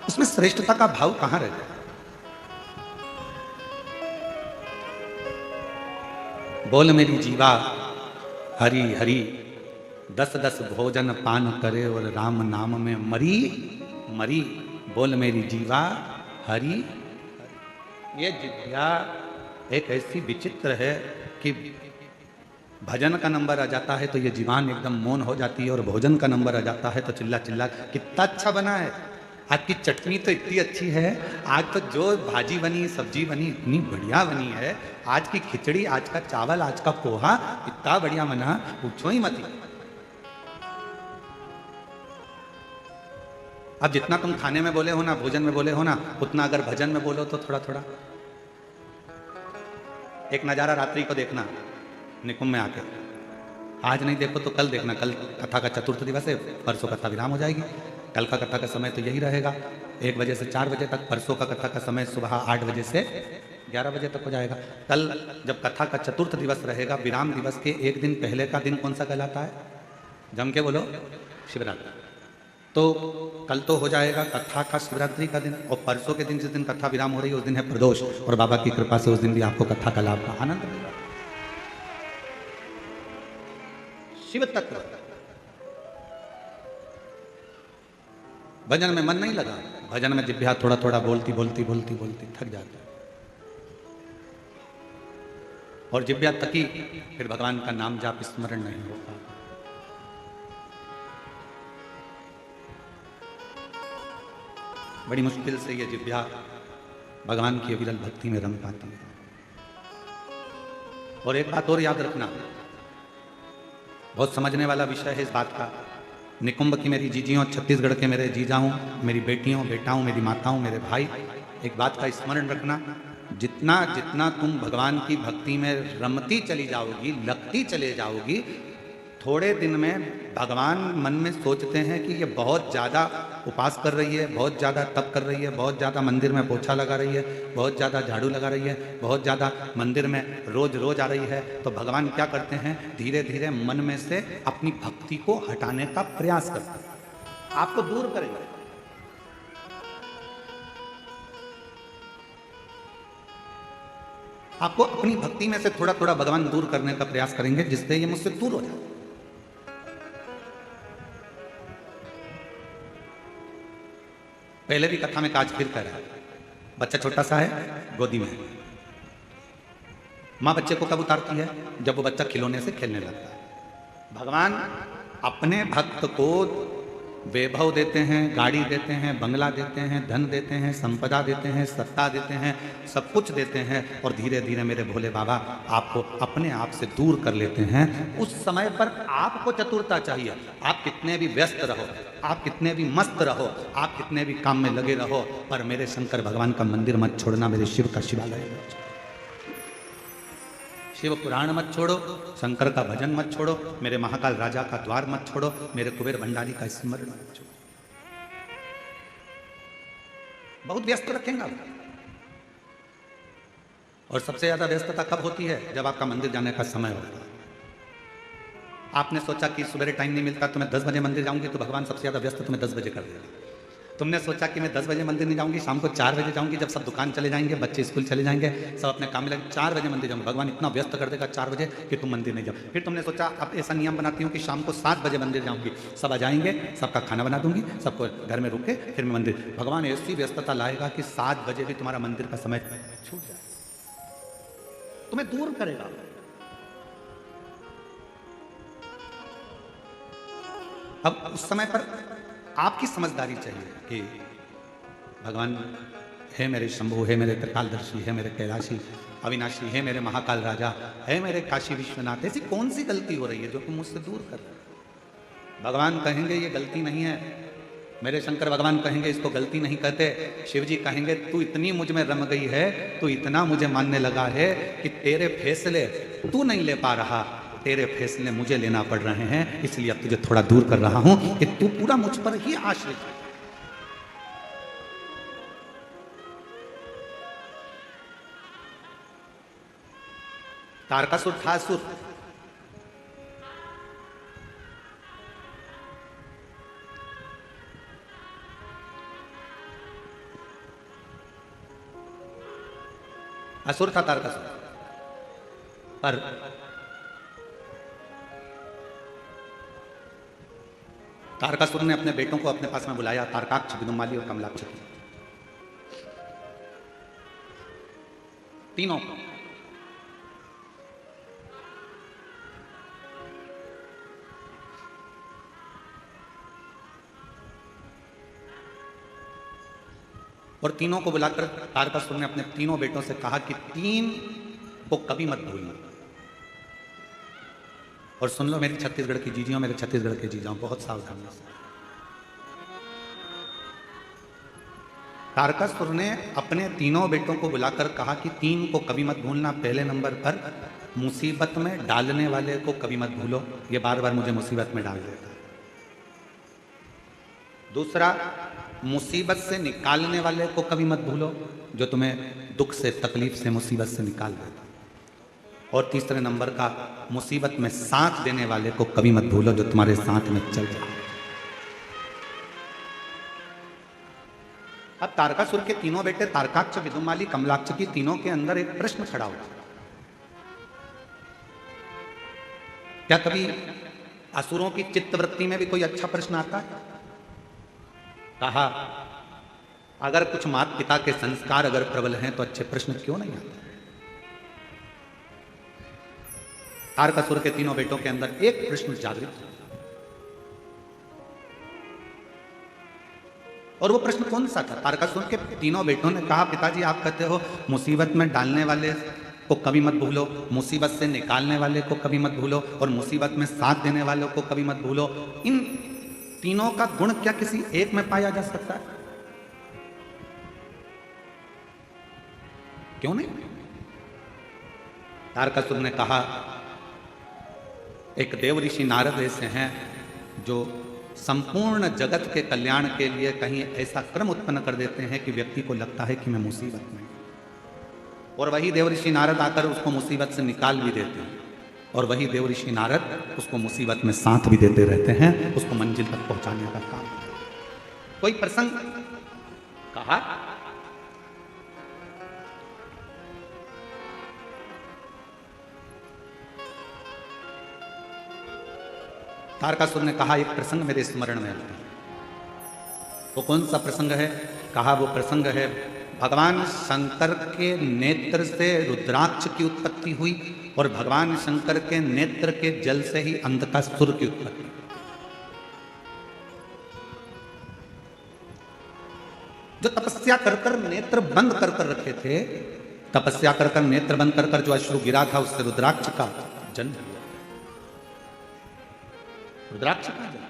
उसमें श्रेष्ठता का भाव कहां रह गया? बोल मेरी जीवा हरि हरि, दस दस भोजन पान करे और राम नाम में मरी मरी। बोल मेरी जीवा हरि। ये जिज्ञा एक ऐसी विचित्र है कि भजन का नंबर आ जाता है तो ये जीवान एकदम मौन हो जाती है, और भोजन का नंबर आ जाता है तो चिल्ला चिल्ला कितना अच्छा बना है, आज की चटनी तो इतनी अच्छी है, आज तो जो भाजी बनी सब्जी बनी इतनी बढ़िया बनी है, आज की खिचड़ी, आज का चावल, आज का पोहा इतना बढ़िया बना, पूछो ही मत। अब जितना तुम खाने में बोले हो ना, भोजन में बोले हो ना, उतना अगर भजन में बोलो तो थोड़ा थोड़ा। एक नजारा रात्रि को देखना निकुंभ में आके, आज नहीं देखो तो कल देखना, कल कथा का चतुर्थ दिवस है, परसों कथा विराम हो जाएगी। कल का कथा का समय तो यही रहेगा 1 बजे से 4 बजे तक, परसों का कथा का समय सुबह 8 बजे से 11 बजे तक हो जाएगा। कल जब कथा का चतुर्थ दिवस रहेगा, विराम दिवस के एक दिन पहले का दिन कौन सा कहलाता है? जम के बोलो, शिवरात्रि। तो कल तो हो जाएगा कथा का शिवरात्रि का दिन, और परसों के दिन जिस दिन कथा विराम हो रही है उस दिन है प्रदोष, और बाबा की कृपा से उस दिन भी आपको कथा का लाभ का आनंद मिलेगा। शिव तत्व भजन में मन नहीं लगा, भजन में जिभ्या थोड़ा थोड़ा बोलती बोलती बोलती बोलती थक जाती, और जिभ्या तकी, फिर भगवान का नाम जाप स्मरण नहीं होगा। बड़ी मुश्किल से ये जिभ्या भगवान की अविरल भक्ति में रंग पाती है। और एक बात और याद रखना, बहुत समझने वाला विषय है इस बात का। निकुंभ की मेरी जीजियों, छत्तीसगढ़ के मेरे जीजाओं, मेरी बेटियों बेटाओं, मेरी माताओं, मेरे भाई, एक बात का स्मरण रखना, जितना जितना तुम भगवान की भक्ति में रमती चली जाओगी, लगती चले जाओगी, थोड़े दिन में भगवान मन में सोचते हैं कि ये बहुत ज़्यादा उपास कर रही है, बहुत ज़्यादा तप कर रही है, बहुत ज़्यादा मंदिर में पोछा लगा रही है, बहुत ज़्यादा झाड़ू लगा रही है, बहुत ज़्यादा मंदिर में रोज रोज आ रही है। तो भगवान क्या करते हैं, धीरे धीरे मन में से अपनी भक्ति को हटाने का प्रयास करते हैं, आपको दूर करेंगे। आपको अपनी भक्ति में से थोड़ा थोड़ा भगवान दूर करने का प्रयास करेंगे, जिससे ये मुझसे दूर हो जाए। पहले भी कथा में काज फिर कर रहा है, बच्चा छोटा सा है, गोदी में है, मां बच्चे को कब उतारती है? जब वो बच्चा खिलौने से खेलने लगता है। भगवान अपने भक्त को वैभव देते हैं, गाड़ी देते हैं, बंगला देते हैं, धन देते हैं, संपदा देते हैं, सत्ता देते हैं, सब कुछ देते हैं, और धीरे धीरे मेरे भोले बाबा आपको अपने आप से दूर कर लेते हैं। उस समय पर आपको चतुरता चाहिए। आप कितने भी व्यस्त रहो, आप कितने भी मस्त रहो, आप कितने भी काम में लगे रहो, पर मेरे शंकर भगवान का मंदिर मत छोड़ना, मेरे शिव का शिवालय मत छोड़ो, शिव पुराण मत छोड़ो, शंकर का भजन मत छोड़ो, मेरे महाकाल राजा का द्वार मत छोड़ो, मेरे कुबेर भंडारी का स्मरण मत छोड़ो। बहुत व्यस्त रखेंगे। और सबसे ज्यादा व्यस्तता कब होती है? जब आपका मंदिर जाने का समय होता है। आपने सोचा कि सवेरे टाइम नहीं मिलता तो मैं 10 बजे मंदिर जाऊंगी, तो भगवान सबसे ज्यादा व्यस्त तुम्हें 10 बजे कर देगा। तुमने सोचा कि मैं 10 बजे मंदिर नहीं जाऊंगी, शाम को 4 बजे जाऊंगी, जब सब दुकान चले जाएंगे, बच्चे स्कूल चले जाएंगे, सब अपने काम में लगे, 4 बजे मंदिर जाऊंगी, भगवान इतना व्यस्त कर देगा 4 बजे कि तुम मंदिर नहीं जाओ। फिर तुमने सोचा अब ऐसा नियम बनाती हूँ कि शाम को 7 बजे मंदिर जाऊंगी, सब आ जाएंगे, सबका खाना बना दूंगी, सबको घर में रुक के फिर मैं मंदिर। भगवान ऐसी व्यस्तता लाएगा कि 7 बजे भी तुम्हारा मंदिर का समय छूट जाए, तुम्हें दूर करेगा। अब उस समय पर आपकी समझदारी चाहिए कि भगवान है मेरे शंभु, है मेरे त्रिकालदर्शी, है मेरे कैलाशी अविनाशी, है मेरे महाकाल राजा, है मेरे काशी विश्वनाथ, ऐसी कौन सी गलती हो रही है जो तुम मुझसे दूर कर रहे हो? भगवान कहेंगे ये गलती नहीं है, मेरे शंकर भगवान कहेंगे इसको गलती नहीं कहते, शिव जी कहेंगे तू इतनी मुझ में रम गई है, तू इतना मुझे मानने लगा है कि तेरे फैसले तू नहीं ले पा रहा, तेरे फैसले मुझे लेना पड़ रहे हैं, इसलिए अब तुझे थोड़ा दूर कर रहा हूं कि तू पूरा मुझ पर ही आश्रित है। तारकासुर था असुर, असुर था तारकासुर, पर तारकासुर ने अपने बेटों को अपने पास में बुलाया, तारकाक्ष, विदुमाली और कमलाक्ष, तीनों को। और तीनों को बुलाकर तारकासुर ने अपने तीनों बेटों से कहा कि तीन को कभी मत भूलना। और सुन लो मेरी छत्तीसगढ़ की जीजियों, मेरे छत्तीसगढ़ के जीजाओं, बहुत सावधानी से। तारकासुर ने अपने तीनों बेटों को बुलाकर कहा कि तीन को कभी मत भूलना। पहले नंबर पर, मुसीबत में डालने वाले को कभी मत भूलो, ये बार बार मुझे मुसीबत में डाल देता है। दूसरा, मुसीबत से निकालने वाले को कभी मत भूलो, जो तुम्हें दुख से, तकलीफ से, मुसीबत से निकाल देता। और तीसरे नंबर का, मुसीबत में साथ देने वाले को कभी मत भूलो, जो तुम्हारे साथ में चल जाए। अब तारकासुर के तीनों बेटे तारकाक्ष, विदुमाली, कमलाक्ष की तीनों के अंदर एक प्रश्न खड़ा हुआ। क्या कभी असुरों की चित्तवृत्ति में भी कोई अच्छा प्रश्न आता है? कहा, अगर कुछ माता पिता के संस्कार अगर प्रबल हैं तो अच्छे प्रश्न क्यों नहीं आते? तारकासुर के तीनों बेटों के अंदर एक प्रश्न जागृत हुआ। और वो प्रश्न कौन सा था? तारकासुर के तीनों बेटों ने कहा, पिताजी आप कहते हो मुसीबत में डालने वाले को कभी मत भूलो, मुसीबत से निकालने वाले को कभी मत भूलो, और मुसीबत में साथ देने वालों को कभी मत भूलो। इन तीनों का गुण क्या किसी एक में पाया जा सकता है? क्यों नहीं? तारकासुर ने कहा, एक देव ऋषि नारद ऐसे हैं जो संपूर्ण जगत के कल्याण के लिए कहीं ऐसा क्रम उत्पन्न कर देते हैं कि व्यक्ति को लगता है कि मैं मुसीबत में, और वही देव ऋषि नारद आकर उसको मुसीबत से निकाल भी देते हैं, और वही देव ऋषि नारद उसको मुसीबत में साथ भी देते रहते हैं, उसको मंजिल तक पहुंचाने का काम। कोई प्रसंग कहा, तारकासुर ने कहा, एक प्रसंग मेरे स्मरण में आता है। वो कौन सा प्रसंग है? कहा, वो प्रसंग है भगवान शंकर के नेत्र से रुद्राक्ष की उत्पत्ति हुई, और भगवान शंकर के नेत्र के जल से ही अंधकासुर की उत्पत्ति। जो तपस्या कर कर नेत्र बंद कर कर रखे थे, तपस्या कर कर नेत्र बंद कर कर जो अश्रु गिरा था, उससे रुद्राक्ष का जन्म हुआ। रुद्राक्ष का जन्म।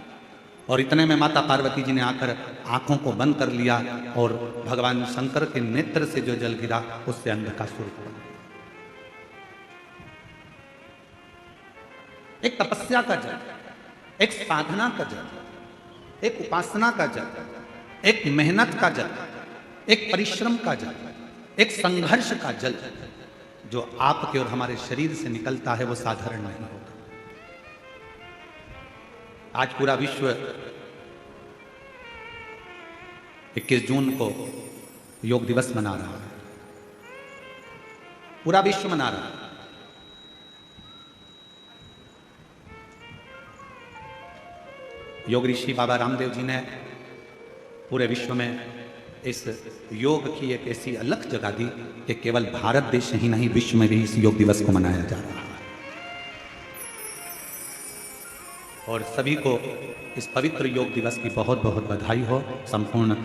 और इतने में माता पार्वती जी ने आकर आंखों को बंद कर लिया, और भगवान शंकर के नेत्र से जो जल गिरा उससे अंधकासुर हुआ। एक तपस्या का जल, एक साधना का जल, एक उपासना का जल, एक मेहनत का जल, एक परिश्रम का जल, एक संघर्ष का जल जो आपके और हमारे शरीर से निकलता है, वो साधारण नहीं होता। आज पूरा विश्व 21 जून को योग दिवस मना रहा है, पूरा विश्व मना रहा है। योग ऋषि बाबा रामदेव जी ने पूरे विश्व में इस योग की एक ऐसी अलख जगा दी कि केवल भारत देश ही नहीं, विश्व में भी इस योग दिवस को मनाया जा रहा है। और सभी को इस पवित्र योग दिवस की बहुत बहुत बधाई हो। संपूर्ण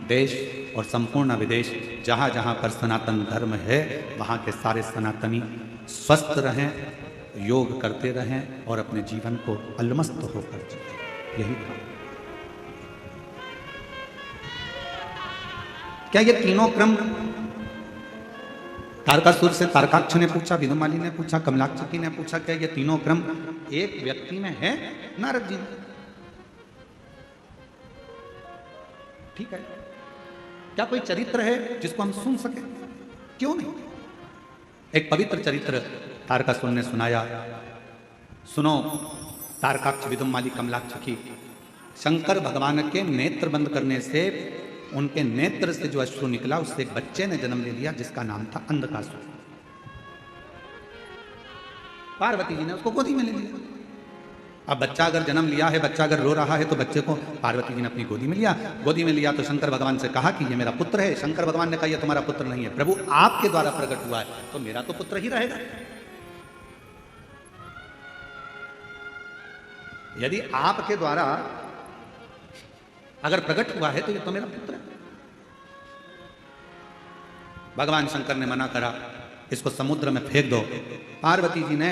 देश और संपूर्ण विदेश, जहाँ जहाँ पर सनातन धर्म है, वहाँ के सारे सनातनी स्वस्थ रहें, योग करते रहें और अपने जीवन को अलमस्त होकर जिएं। यही था। क्या ये तीनों क्रम, तारकासुर से तारकाक्ष ने पूछा, विदुमाली ने पूछा, कमलाक्ष ने पूछा, क्या ये तीनों क्रम एक व्यक्ति में है? नारद जी, ठीक है। क्या कोई चरित्र है जिसको हम सुन सके? क्यों नहीं? एक पवित्र चरित्र तारकासुर ने सुनाया। सुनो तारकाक्ष, विदुमाली, कमलाक्ष की। शंकर भगवान के नेत्र बंद करने से, उनके नेत्र से जो अश्रु निकला, उससे एक बच्चे ने जन्म ले लिया जिसका नाम था अंधकासुर। पार्वती जी ने उसको गोदी में ले लिया। अब बच्चा अगर जन्म लिया है, बच्चा अगर रो रहा है, तो बच्चे को पार्वती जी ने अपनी गोदी में लिया। गोदी में लिया तो शंकर भगवान से कहा कि ये मेरा पुत्र है। शंकर भगवान ने कहा ये तुम्हारा पुत्र नहीं है प्रभु, आपके द्वारा प्रकट हुआ है तो मेरा तो पुत्र ही रहेगा। यदि आपके द्वारा अगर प्रकट हुआ है तो ये तो मेरा पुत्र है। भगवान शंकर ने मना करा, इसको समुद्र में फेंक दो। पार्वती जी ने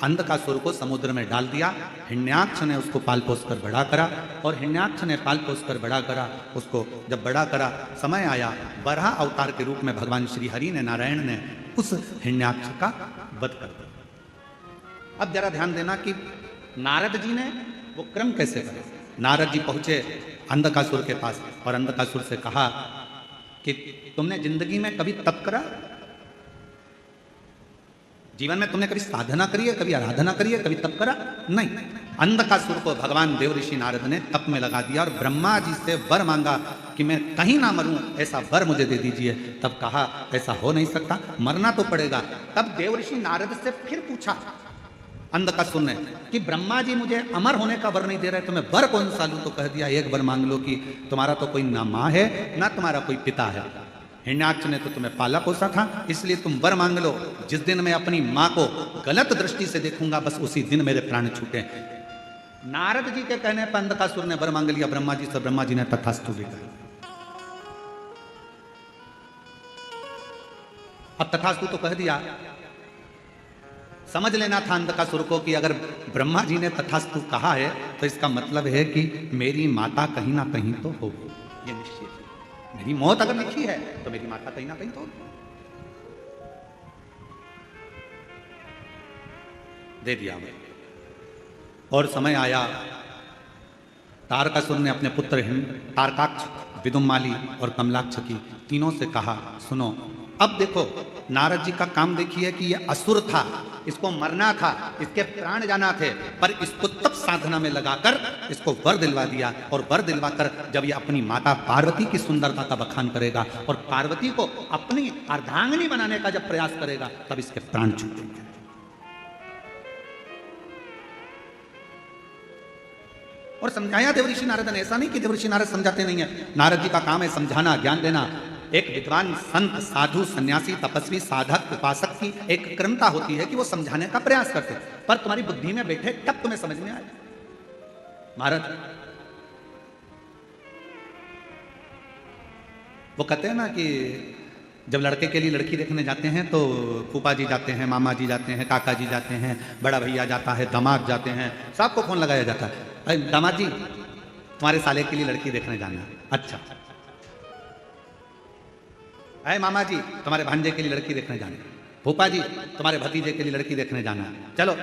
अंधकासुर को समुद्र में डाल दिया। हिरण्याक्ष ने उसको पाल पोस कर बड़ा करा, और हिरण्याक्ष ने पाल पोस कर बड़ा करा। उसको जब बड़ा करा, समय आया, बराह अवतार के रूप में भगवान श्री हरि ने, नारायण ने उस हिरण्याक्ष का वध कर दिया। अब जरा ध्यान देना कि नारद जी ने वो क्रम कैसे करे। नारद जी पहुंचे अंधकासुर के पास और अंधकासुर से कहा कि तुमने जिंदगी में कभी तप करा? जीवन में तुमने कभी साधना करी है, कभी आराधना करी है, कभी तप करा? नहीं। अंधकासुर को भगवान देवऋषि नारद ने तप में लगा दिया और ब्रह्मा जी से वर मांगा कि मैं कहीं ना मरूं, ऐसा वर मुझे दे दीजिए। तब कहा ऐसा हो नहीं सकता, मरना तो पड़ेगा। तब देवऋषि नारद से फिर पूछा अंधकासुर ने कि ब्रह्मा जी मुझे अमर होने का वर नहीं दे रहे, तो मैं वर कौन सा लूं? तो कह दिया एक वर मांग लो कि तुम्हारा तो कोई ना माँ है ना तुम्हारा कोई पिता है। हिरण्याक्ष ने तो तुम्हें पाला पोसा था, इसलिए तुम वर मांग लो। जिस दिन मैं अपनी माँ को गलत दृष्टि से देखूंगा, बस उसी दिन मेरे प्राण छूटे। नारद जी के कहने पर अंधकासुर ने वर मांग लिया ब्रह्मा जी से। ब्रह्मा जी ने तथास्तु भी कहा। अब तथास्तु तो कह दिया, समझ लेना था अंधकासुर को कि अगर ब्रह्मा जी ने तथास्तु कहा है तो इसका मतलब है कि मेरी माता कहीं ना कहीं तो होगी, ये निश्चित है। मेरी मौत अगर लिखी है तो मेरी माता कहीं ना कहीं तो होगी। दे दिया मैं। और समय आया, तारकासुर ने अपने पुत्र तारकाक्ष, विदुमाली और कमलाक्ष की तीनों से कहा, सुनो अब देखो, नारद जी का काम देखिए कि ये असुर था, इसको मरना था, इसके प्राण जाना थे, पर इसको तप साधना में लगाकर इसको वर दिलवा दिया। और वर दिलवाकर जब ये अपनी माता पार्वती की सुंदरता का बखान करेगा और पार्वती को अपनी अर्धांगिनी बनाने का जब प्रयास करेगा, तब इसके प्राण छूटेंगे। और समझाया देवऋषि नारद ने। ऐसा नहीं कि देवऋषि नारद समझाते नहीं है, नारद जी का काम है समझाना, ज्ञान देना। एक विद्वान संत, साधु, सन्यासी, तपस्वी, साधक, उपासक की एक क्रमता होती है कि वो समझाने का प्रयास करते, पर तुम्हारी बुद्धि में बैठे तब तुम्हें समझ में आए। महाराज वो कहते हैं ना कि जब लड़के के लिए लड़की देखने जाते हैं तो फूफा जी जाते हैं, मामा जी जाते हैं, काका जी जाते हैं, बड़ा भैया जाता है, दामाद जाते हैं, सबको फोन लगाया जाता है, अरे दामाद जी तुम्हारे साले के लिए लड़की देखने जाना। अच्छा। अरे मामा जी तुम्हारे भांजे के लिए लड़की देखने जाना। फूफा जी तुम्हारे भतीजे के लिए लड़की देखने जाना। चलो,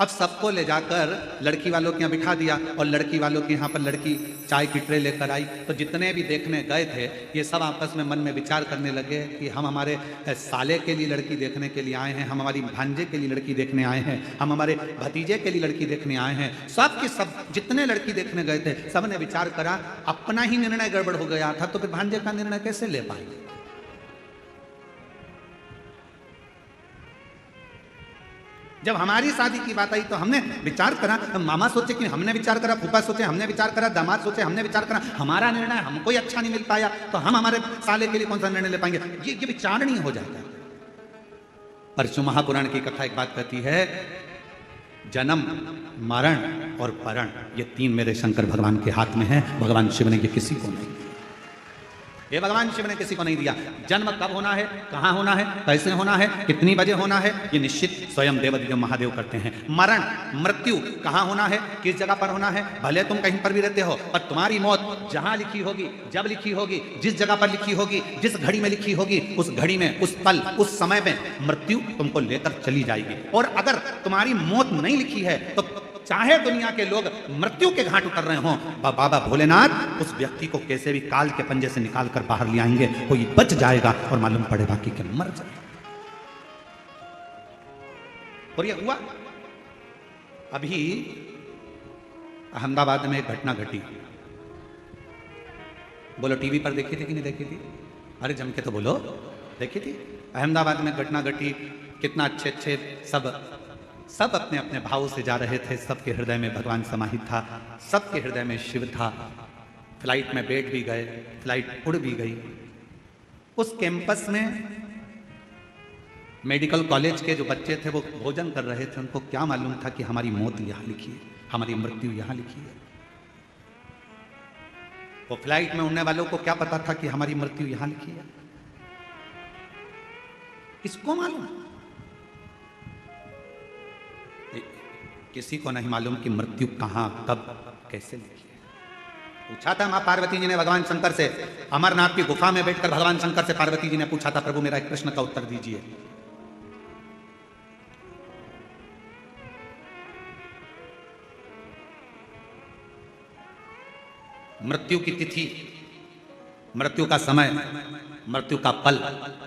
अब सबको ले जाकर लड़की वालों के यहाँ बिठा दिया और लड़की वालों के यहाँ पर लड़की चाय की ट्रे लेकर आई। तो जितने भी देखने गए थे ये सब आपस में मन में विचार करने लगे कि हम हमारे साले के लिए लड़की देखने के लिए आए हैं, हम हमारी भांजे के लिए लड़की देखने आए हैं, हम हमारे भतीजे के लिए लड़की देखने आए हैं। सब के सब जितने लड़की देखने गए थे सब ने विचार करा, अपना ही निर्णय गड़बड़ हो गया था तो फिर भांजे का निर्णय कैसे ले पाएंगे। जब हमारी शादी की बात आई तो हमने विचार करा, मामा सोचे कि हमने विचार करा, फूफा सोचे हमने विचार करा, दामाद सोचे हमने विचार करा, हमारा निर्णय हमको ही अच्छा नहीं मिल पाया तो हम हमारे साले के लिए कौन सा निर्णय ले पाएंगे। ये विचारणीय हो जाता है। परशु महापुराण की कथा एक बात कहती है, जन्म, मरण और परण ये तीन मेरे शंकर भगवान के हाथ में है। भगवान शिव ने ये किसी को नहीं, ये भगवान शिव ने किसी को नहीं दिया। जन्म कब होना है, कहाँ होना है, कैसे होना है, कितनी बजे होना है, ये निश्चित स्वयं देवदेव महादेव करते हैं। मरण, मृत्यु कहाँ होना है, किस जगह पर होना है, भले तुम कहीं पर भी रहते हो पर तुम्हारी मौत जहां लिखी होगी, जब लिखी होगी, जिस जगह पर लिखी होगी, जिस घड़ी में लिखी होगी, उस घड़ी में, उस पल, उस समय में मृत्यु तुमको लेकर चली जाएगी। और अगर तुम्हारी मौत नहीं लिखी है तो चाहे दुनिया के लोग मृत्यु के घाट उतर रहे हों, बाबा भोलेनाथ उस व्यक्ति को कैसे भी काल के पंजे से निकाल कर बाहर ले आएंगे, कोई बच जाएगा और मालूम पड़ेगा कि मर जाएगा। और ये हुआ। अभी अहमदाबाद में एक घटना घटी, बोलो टीवी पर देखी थी कि नहीं देखी थी? अरे जम के तो बोलो, देखी थी। अहमदाबाद में घटना घटी, कितना अच्छे अच्छे सब सब अपने अपने भावों से जा रहे थे, सबके हृदय में भगवान समाहित था, सबके हृदय में शिव था। फ्लाइट में बैठ भी गए, फ्लाइट उड़ भी गई। उस कैंपस में मेडिकल कॉलेज के जो बच्चे थे वो भोजन कर रहे थे, उनको क्या मालूम था कि हमारी मौत यहाँ लिखी है, हमारी मृत्यु यहाँ लिखी है। वो फ्लाइट में उड़ने वालों को क्या पता था कि हमारी मृत्यु यहाँ लिखी है? किसको मालूम? किसी को नहीं मालूम कि मृत्यु कहां, कब, कैसे लिखी है। पूछा था मां पार्वती जी ने भगवान शंकर से, अमरनाथ की गुफा में बैठकर भगवान शंकर से पार्वती जी ने पूछा था, प्रभु मेरा एक प्रश्न का उत्तर दीजिए। मृत्यु की तिथि, मृत्यु का समय, मृत्यु का पल,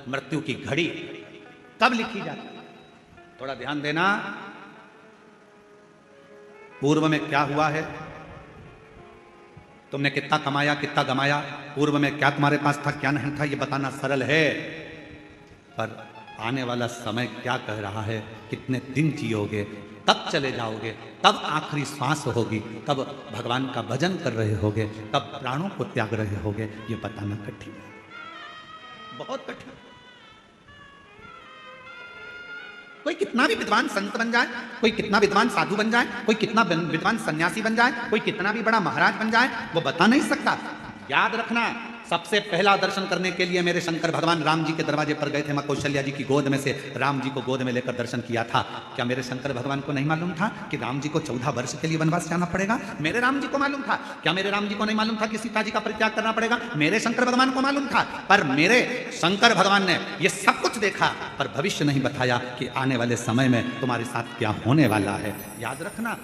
मृत्यु की घड़ी कब लिखी जाती है? थोड़ा ध्यान देना, पूर्व में क्या हुआ है, तुमने कितना कमाया, कितना गमाया, पूर्व में क्या तुम्हारे पास था, क्या नहीं था, यह बताना सरल है, पर आने वाला समय क्या कह रहा है, कितने दिन जियोगे, कब चले जाओगे, कब आखिरी सांस होगी, कब भगवान का भजन कर रहे होगे, कब प्राणों को त्याग रहे होगे, ये बताना कठिन है, बहुत कठिन। कोई कितना भी विद्वान संत बन जाए, कोई कितना विद्वान साधु बन जाए, कोई कितना विद्वान सन्यासी बन जाए, कोई कितना भी बड़ा महाराज बन जाए, वो बता नहीं सकता। याद रखना, सबसे पहला दर्शन करने के लिए मेरे शंकर भगवान राम जी के दरवाजे पर गए थे, मां कौशल्या जी की गोद में से राम जी को गोद में लेकर दर्शन किया था। क्या मेरे शंकर भगवान को नहीं मालूम था कि राम जी को 14 वर्ष के लिए वनवास जाना पड़ेगा? मेरे राम जी को मालूम था। क्या मेरे राम जी को नहीं मालूम था कि सीता जी का परित्याग करना पड़ेगा? मेरे शंकर भगवान को मालूम था। पर मेरे शंकर भगवान ने ये सब कुछ देखा, पर भविष्य नहीं बताया कि आने वाले समय में तुम्हारे साथ क्या होने वाला है। याद रखना,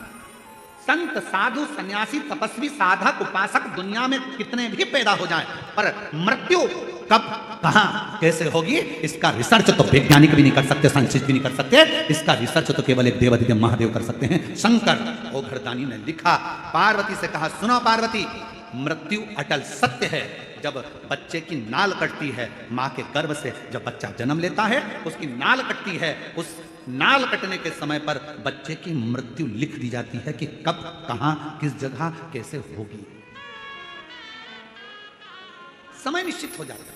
संत, साधु, सन्यासी, तपस्वी, साधक, उपासक दुनिया में कितने भी पैदा हो जाएं, पर मृत्यु कब, कहां, कैसे होगी, इसका रिसर्च तो वैज्ञानिक भी नहीं कर सकते, साइंटिस्ट भी नहीं कर सकते। इसका रिसर्च तो केवल एक देवादिदेव महादेव कर सकते हैं। शंकर ओघरदानी ने लिखा, पार्वती से कहा, सुनो पार्वती, मृत्यु अटल सत्य है। जब बच्चे की नाल कटती है, मां के गर्भ से जब बच्चा जन्म लेता है, उसकी नाल कटती है, उस नाल कटने के समय पर बच्चे की मृत्यु लिख दी जाती है कि कब, कहां, किस जगह, कैसे होगी। समय निश्चित हो जाता है।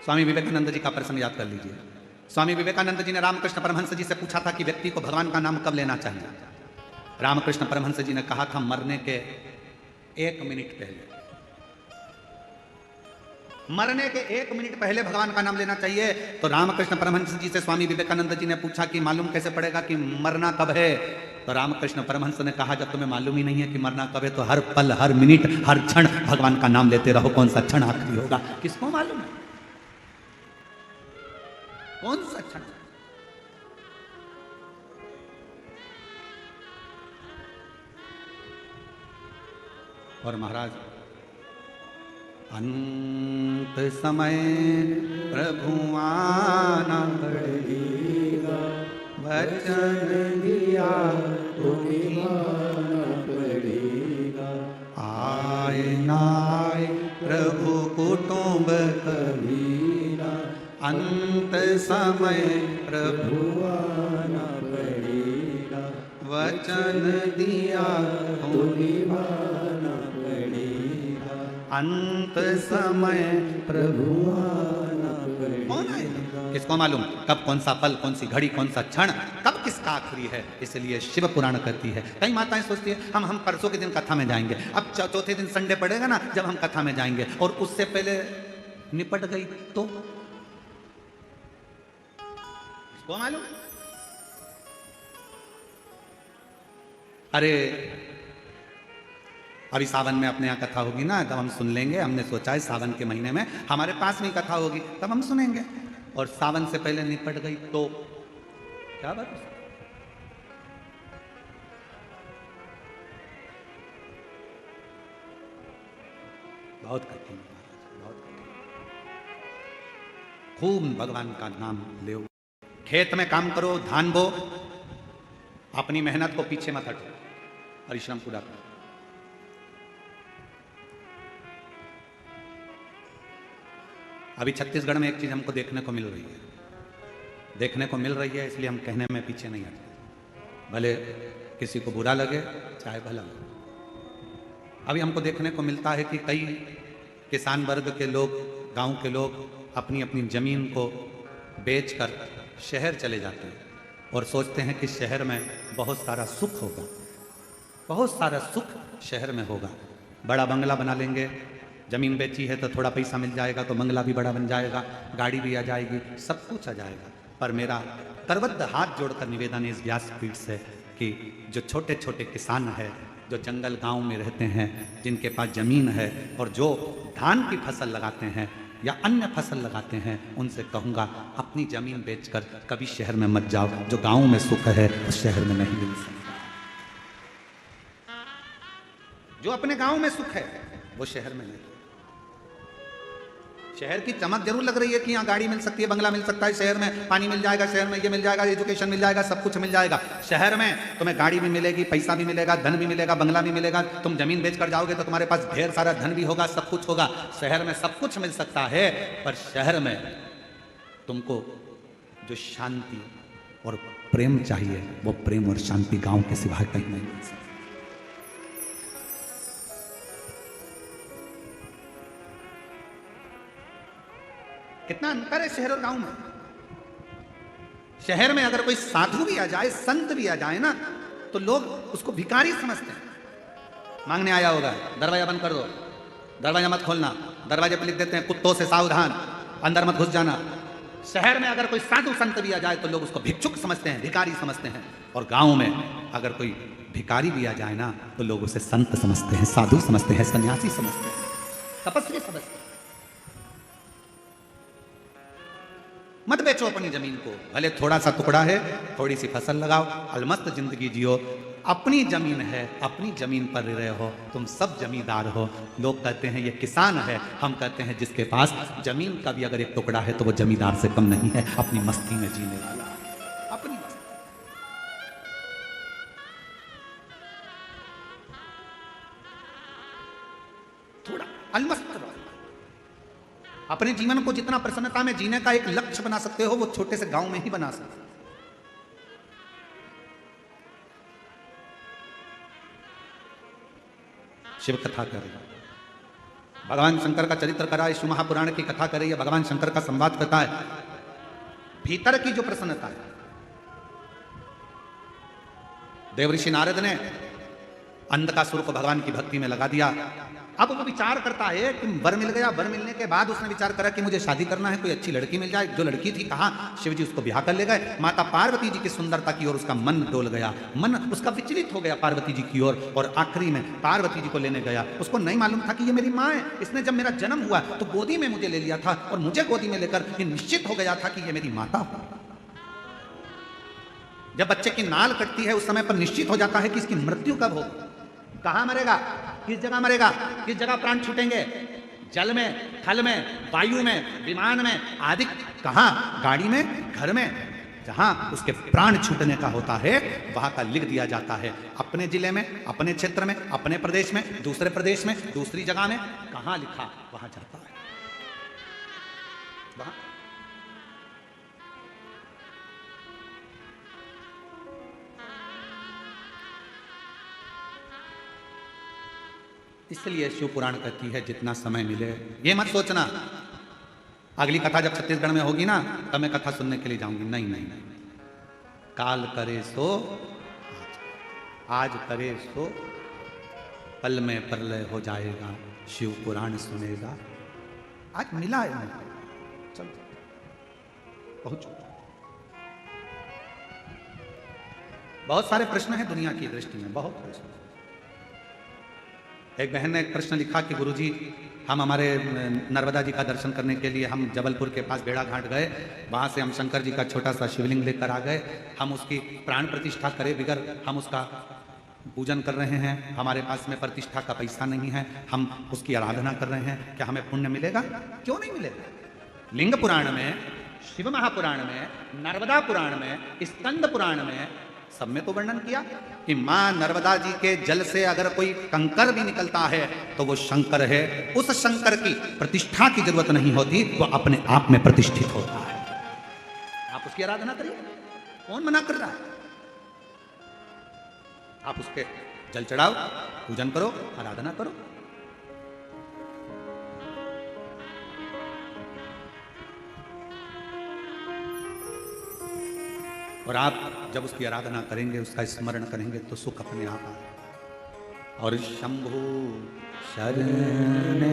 स्वामी विवेकानंद जी का प्रसंग याद कर लीजिए। स्वामी विवेकानंद जी ने रामकृष्ण परमहंस जी से पूछा था कि व्यक्ति को भगवान का नाम कब लेना चाहिए। रामकृष्ण परमहंस जी ने कहा था, मरने के 1 मिनट पहले। मरने के 1 मिनट पहले भगवान का नाम लेना चाहिए। तो रामकृष्ण परमहंस जी से स्वामी विवेकानंद जी ने पूछा कि मालूम कैसे पड़ेगा कि मरना कब है? तो रामकृष्ण परमहंस ने कहा, जब तुम्हें मालूम ही नहीं है कि मरना कब है, तो हर पल, हर मिनट, हर क्षण भगवान का नाम लेते रहो। कौन सा क्षण आखिरी होगा, किसको मालूम है? कौन सा क्षण? और महाराज, अंत समय प्रभु आना पड़ेगा, वचन दिया तो निभाना पड़ेगा। आए ना आए प्रभु कुटुंब कबीरा, अंत समय प्रभु आना पड़ेगा, वचन दिया तो निभाना पड़ेगा। अंत समय प्रभु आना पड़ेगा। कौन आएगा, किसको मालूम? कब, कौन सा पल, कौन सी घड़ी, कौन सा क्षण, कब किसका आखिरी है। इसलिए शिव पुराण कहती है। कई माताएं सोचती है हम परसों के दिन कथा में जाएंगे, अब चौथे दिन संडे पड़ेगा ना, जब हम कथा में जाएंगे, और उससे पहले निपट गई तो किसको मालूम? अरे अभी सावन में अपने यहाँ कथा होगी ना, तब हम सुन लेंगे। हमने सोचा है सावन के महीने में हमारे पास में कथा होगी, तब हम सुनेंगे। और सावन से पहले निपट गई तो क्या बात है? बहुत कठिन, बहुत कठिन। खूब भगवान का नाम ले। खेत में काम करो, धान बो, अपनी मेहनत को पीछे मत हटो, परिश्रम पूरा करो। अभी छत्तीसगढ़ में एक चीज हमको देखने को मिल रही है, देखने को मिल रही है, इसलिए हम कहने में पीछे नहीं आते, भले किसी को बुरा लगे चाहे भला लगे। अभी हमको देखने को मिलता है कि कई किसान वर्ग के लोग, गांव के लोग अपनी अपनी ज़मीन को बेचकर शहर चले जाते हैं और सोचते हैं कि शहर में बहुत सारा सुख होगा, बहुत सारा सुख शहर में होगा। बड़ा बंगला बना लेंगे, ज़मीन बेची है तो थोड़ा पैसा मिल जाएगा तो बंगला भी बड़ा बन जाएगा, गाड़ी भी आ जाएगी, सब कुछ आ जाएगा। पर मेरा करबद्ध हाथ जोड़कर निवेदन है इस व्यासपीठ से कि जो छोटे छोटे किसान हैं, जो जंगल गांव में रहते हैं, जिनके पास ज़मीन है और जो धान की फसल लगाते हैं या अन्य फसल लगाते हैं, उनसे कहूँगा अपनी ज़मीन बेचकर कभी शहर में मत जाओ। जो गांव में सुख है उस शहर में नहीं मिल सकता। जो अपने गांव में सुख है वो शहर में नहीं। शहर की चमक जरूर लग रही है कि यहाँ गाड़ी मिल सकती है, बंगला मिल सकता है, शहर में पानी मिल जाएगा, शहर में ये मिल जाएगा, एजुकेशन मिल जाएगा, सब कुछ मिल जाएगा। शहर में तुम्हें गाड़ी भी मिलेगी, पैसा भी मिलेगा, धन भी मिलेगा, बंगला भी मिलेगा। तुम जमीन बेचकर जाओगे तो तुम्हारे पास ढेर सारा धन भी होगा, सब कुछ होगा। शहर में सब कुछ मिल सकता है, पर शहर में तुमको जो शांति और प्रेम चाहिए वो प्रेम और शांति गांव के सिवा कहीं नहीं मिल सकती। कितना अंतर है शहर और गांव में। शहर में अगर कोई साधु भी आ जाए, संत भी आ जाए ना, तो लोग उसको भिखारी समझते हैं। मांगने आया होगा, दरवाजा बंद कर दो, दरवाजा मत खोलना, दरवाजे पर लिख देते हैं कुत्तों से सावधान, अंदर मत घुस जाना। शहर में अगर कोई साधु संत भी आ जाए तो लोग उसको भिक्षुक समझते हैं, भिखारी समझते हैं। और गांव में अगर कोई भिखारी भी आ जाए ना तो लोग उसे संत समझते हैं, साधु समझते हैं, सन्यासी समझते हैं, तपस्वी समझते हैं। मत बेचो अपनी जमीन को, भले थोड़ा सा टुकड़ा है, थोड़ी सी फसल लगाओ, अलमस्त जिंदगी जियो। अपनी जमीन है, अपनी जमीन पर रहे हो, तुम सब जमींदार हो। लोग कहते हैं ये किसान है, हम कहते हैं जिसके पास जमीन का भी अगर एक टुकड़ा है तो वो जमींदार से कम नहीं है, अपनी मस्ती में जीने वाला, अपनी मस्ती। थोड़ा अलमस्त रहो। अपने जीवन को जितना प्रसन्नता में जीने का एक लक्ष्य बना सकते हो वो छोटे से गांव में ही बना सकते हो। शिव कथा कर रही है, भगवान शंकर का चरित्र करा है, शिव महापुराण की कथा कर रही है, भगवान शंकर का संवाद करता है। भीतर की जो प्रसन्नता है, देवऋषि नारद ने अंधकासुर को भगवान की भक्ति में लगा दिया। अब वो विचार करता है कि वर मिल गया, वर मिलने के बाद उसने विचार करा कि मुझे शादी करना है, कोई अच्छी लड़की मिल जाए। जो लड़की थी कहा, शिव जी उसको ब्याह कर ले गए। माता पार्वती जी की सुंदरता की ओर उसका मन डोल गया, मन उसका विचलित हो गया पार्वती जी की ओर, और आखिरी में पार्वती जी को लेने गया। उसको नहीं मालूम था कि ये मेरी माँ है, इसने जब मेरा जन्म हुआ तो गोदी में मुझे ले लिया था, और मुझे गोदी में लेकर ये निश्चित हो गया था कि ये मेरी माता हो। जब बच्चे की नाल कटती है उस समय पर निश्चित हो जाता है कि इसकी मृत्यु कब हो, कहां मरेगा, किस जगह मरेगा, किस जगह प्राण छूटेंगे, जल में, थल में, वायु में, विमान में आदि, कहां, गाड़ी में, घर में, जहां उसके प्राण छूटने का होता है वहां का लिख दिया जाता है। अपने जिले में, अपने क्षेत्र में, अपने प्रदेश में, दूसरे प्रदेश में, दूसरी जगह में, कहां लिखा वहां जाता है, वहां। इसलिए शिव पुराण कहती है जितना समय मिले, ये मत सोचना अगली कथा जब छत्तीसगढ़ में होगी ना तब मैं कथा सुनने के लिए जाऊंगी। नहीं नहीं नहीं, काल करे सो आज करे सो पल में प्रलय हो जाएगा, शिव पुराण सुनेगा। आज मिला है, चल पहुंचो। बहुत सारे प्रश्न हैं दुनिया की दृष्टि में, बहुत प्रश्न। एक बहन ने एक प्रश्न लिखा कि गुरुजी हम हमारे नर्मदा जी का दर्शन करने के लिए हम जबलपुर के पास बेड़ा घाट गए, वहाँ से हम शंकर जी का छोटा सा शिवलिंग लेकर आ गए, हम उसकी प्राण प्रतिष्ठा करे बिगर हम उसका पूजन कर रहे हैं, हमारे पास में प्रतिष्ठा का पैसा नहीं है, हम उसकी आराधना कर रहे हैं, क्या हमें पुण्य मिलेगा? क्यों नहीं मिलेगा? लिंग पुराण में, शिव महापुराण में, नर्मदा पुराण में, स्कंद पुराण में सब में तो वर्णन किया कि मां नर्मदा जी के जल से अगर कोई कंकर भी निकलता है तो वो शंकर है। उस शंकर की प्रतिष्ठा की जरूरत नहीं होती, वो अपने आप में प्रतिष्ठित होता है। आप उस उसकी आराधना करिए, कौन मना कर रहा है? आप उसके जल चढ़ाओ, पूजन करो, आराधना करो। और आप जब उसकी आराधना करेंगे, उसका स्मरण करेंगे, तो सुख अपने आप आएगा। और शंभु शरण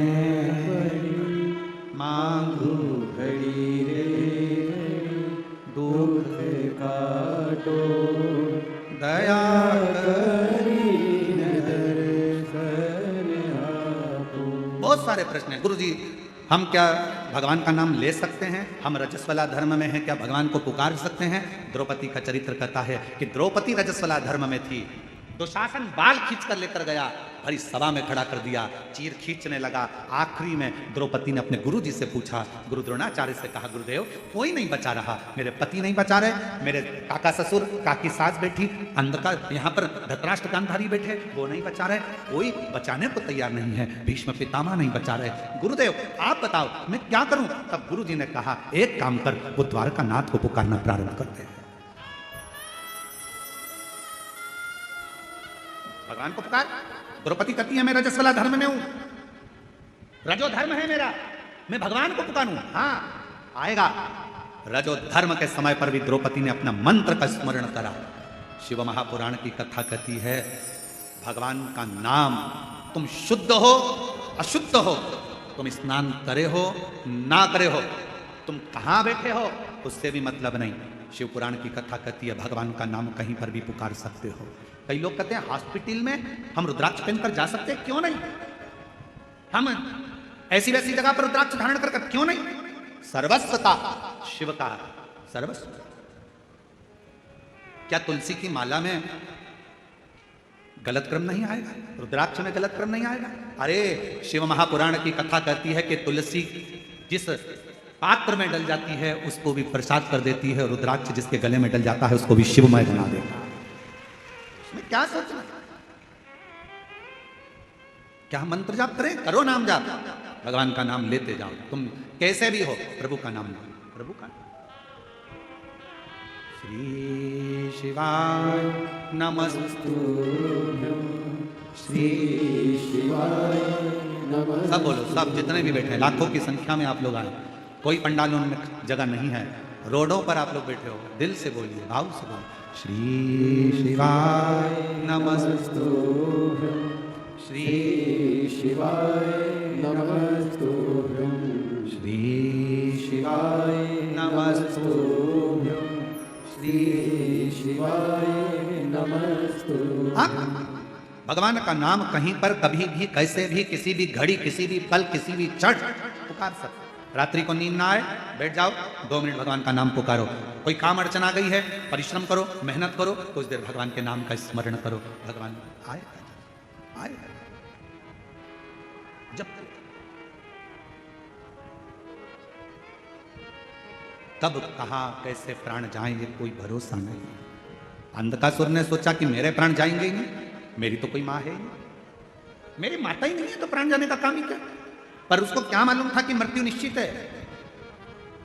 मांगू घड़ी रे, दुख काटो दया करी दर्शन आपो। बहुत सारे प्रश्न हैं। गुरु जी, हम क्या भगवान का नाम ले सकते हैं? हम रजस्वला धर्म में हैं, क्या भगवान को पुकार सकते हैं? द्रौपदी का चरित्र कहता है कि द्रौपदी रजस्वला धर्म में थी, दुशासन बाल खींच कर लेकर गया, भरी सभा में खड़ा कर दिया, चीर खींचने लगा। आखिरी में द्रौपदी ने अपने गुरु जी से पूछा, गुरु द्रोणाचार्य से कहा, गुरुदेव कोई नहीं बचा रहा, मेरे पति नहीं बचा रहे, मेरे काका ससुर, काकी सास बैठी, अंधकार यहाँ पर धृतराष्ट्र गांधारी बैठे, वो नहीं बचा रहे, कोई बचाने को तैयार नहीं है, भीष्म पितामह नहीं बचा रहे, गुरुदेव आप बताओ मैं क्या करूं? तब गुरु जी ने कहा, एक काम कर, वो द्वारका नाथ को पुकारना प्रारंभ करते हैं। भगवान को पुकार। द्रौपदी कहती है मैं रजस्वला धर्म में हूं, रजो धर्म है मेरा, मैं भगवान को पुकारूं। हाँ आएगा। रजो धर्म के समय पर भी द्रौपदी ने अपना मंत्र का स्मरण करा। शिव महापुराण की कथा कहती है, भगवान का नाम, तुम शुद्ध हो अशुद्ध हो, तुम स्नान करे हो ना करे हो, तुम कहां बैठे हो उससे भी मतलब नहीं। शिव पुराण की कथा कहती है भगवान का नाम कहीं पर भी पुकार सकते हो। कई लोग कहते हैं हॉस्पिटल में हम रुद्राक्ष पहनकर जा सकते हैं, क्यों नहीं? हम ऐसी वैसी जगह पर रुद्राक्ष धारण कर क्यों नहीं? सर्वस्वता शिव का सर्वस्व। क्या तुलसी की माला में गलत क्रम नहीं आएगा? रुद्राक्ष में गलत क्रम नहीं आएगा? अरे शिव महापुराण की कथा कहती है कि तुलसी जिस पात्र में डल जाती है उसको भी प्रसाद कर देती है, रुद्राक्ष जिसके गले में डल जाता है उसको भी शिवमय बना देता है। इसमें क्या सोचना? क्या हम मंत्र जाप करें? करो नाम जाप, भगवान का नाम लेते जाओ, तुम कैसे भी हो प्रभु का नाम लो, प्रभु का। श्री शिवाय नमस्तुभ्यं, श्री शिवाय नमस्तुभ्यं। सब बोलो, सब जितने भी बैठे हैं, लाखों की संख्या में आप लोग आए, कोई पंडालों में जगह नहीं है, रोडों पर आप लोग बैठे हो, दिल से बोलिए, भाव से बोलिए, श्री शिवाय नमस्तुभ्यं, श्री शिवाय नमस्तुभ्यं, श्री शिवाय नमस्तुभ्यं, श्री शिवाय नमस्तुभ्यं। भगवान का नाम कहीं पर कभी भी कैसे भी किसी भी घड़ी किसी भी पल किसी भी क्षण पुकार सकते। रात्रि को नींद ना आए, बैठ जाओ, 2 मिनट भगवान का नाम पुकारो। कोई काम अड़चन आ गई है, परिश्रम करो, मेहनत करो, कुछ देर भगवान के नाम का स्मरण करो, भगवान आएगा, आएगा। जब कब कहाँ कैसे प्राण जाएं ये कोई भरोसा नहीं। अंधकासुर ने सोचा कि मेरे प्राण जाएंगे ही नहीं, मेरी तो कोई माँ है ही नहीं, मेरी माता ही नहीं है तो प्राण जाने का काम ही क्या? पर उसको क्या मालूम था कि मृत्यु निश्चित है।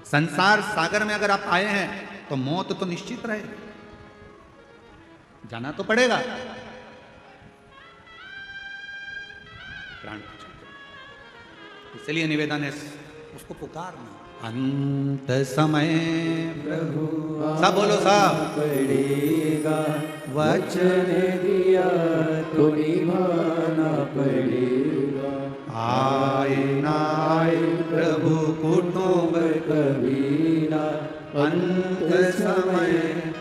संसार सागर में अगर आप आए हैं तो मौत तो निश्चित रहे, जाना तो पड़ेगा। प्राण इसलिए निवेदन है उसको पुकारना। अंत समय प्रभु सब बोलो, सब पड़ेगा, वचन दिया तो निभाना पड़ेगा। आए ना आए प्रभु कुटुंब कबीरा, अंत समय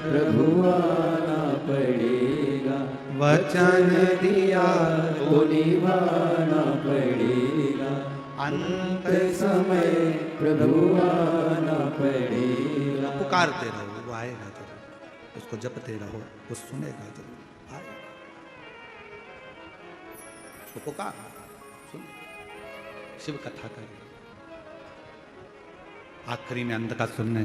प्रभु आना पड़ेगा, वचन दिया तो निभाना पड़ेगा। अंत समय प्रभु आना पड़ेगा। पुकारते रहो, वो आएगा जरूर, उसको जपते रहो, वो सुनेगा जरूर, आएगा। उसको पुकार, सुन, शिव कथा करें। आखिरी में अंधकासुर ने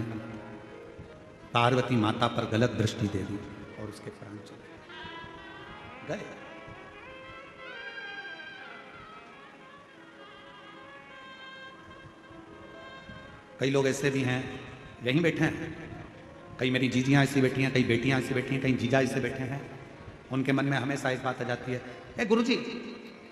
पार्वती माता पर गलत दृष्टि दे दी और उसके प्राण चले गए। कई लोग ऐसे भी हैं, यहीं बैठे हैं, कई मेरी जीजियाँ ऐसी बैठी हैं, कई बेटियाँ ऐसी बैठी हैं, कई जीजा ऐसे बैठे हैं, उनके मन में हमेशा एक बात आ जाती है, गुरुजी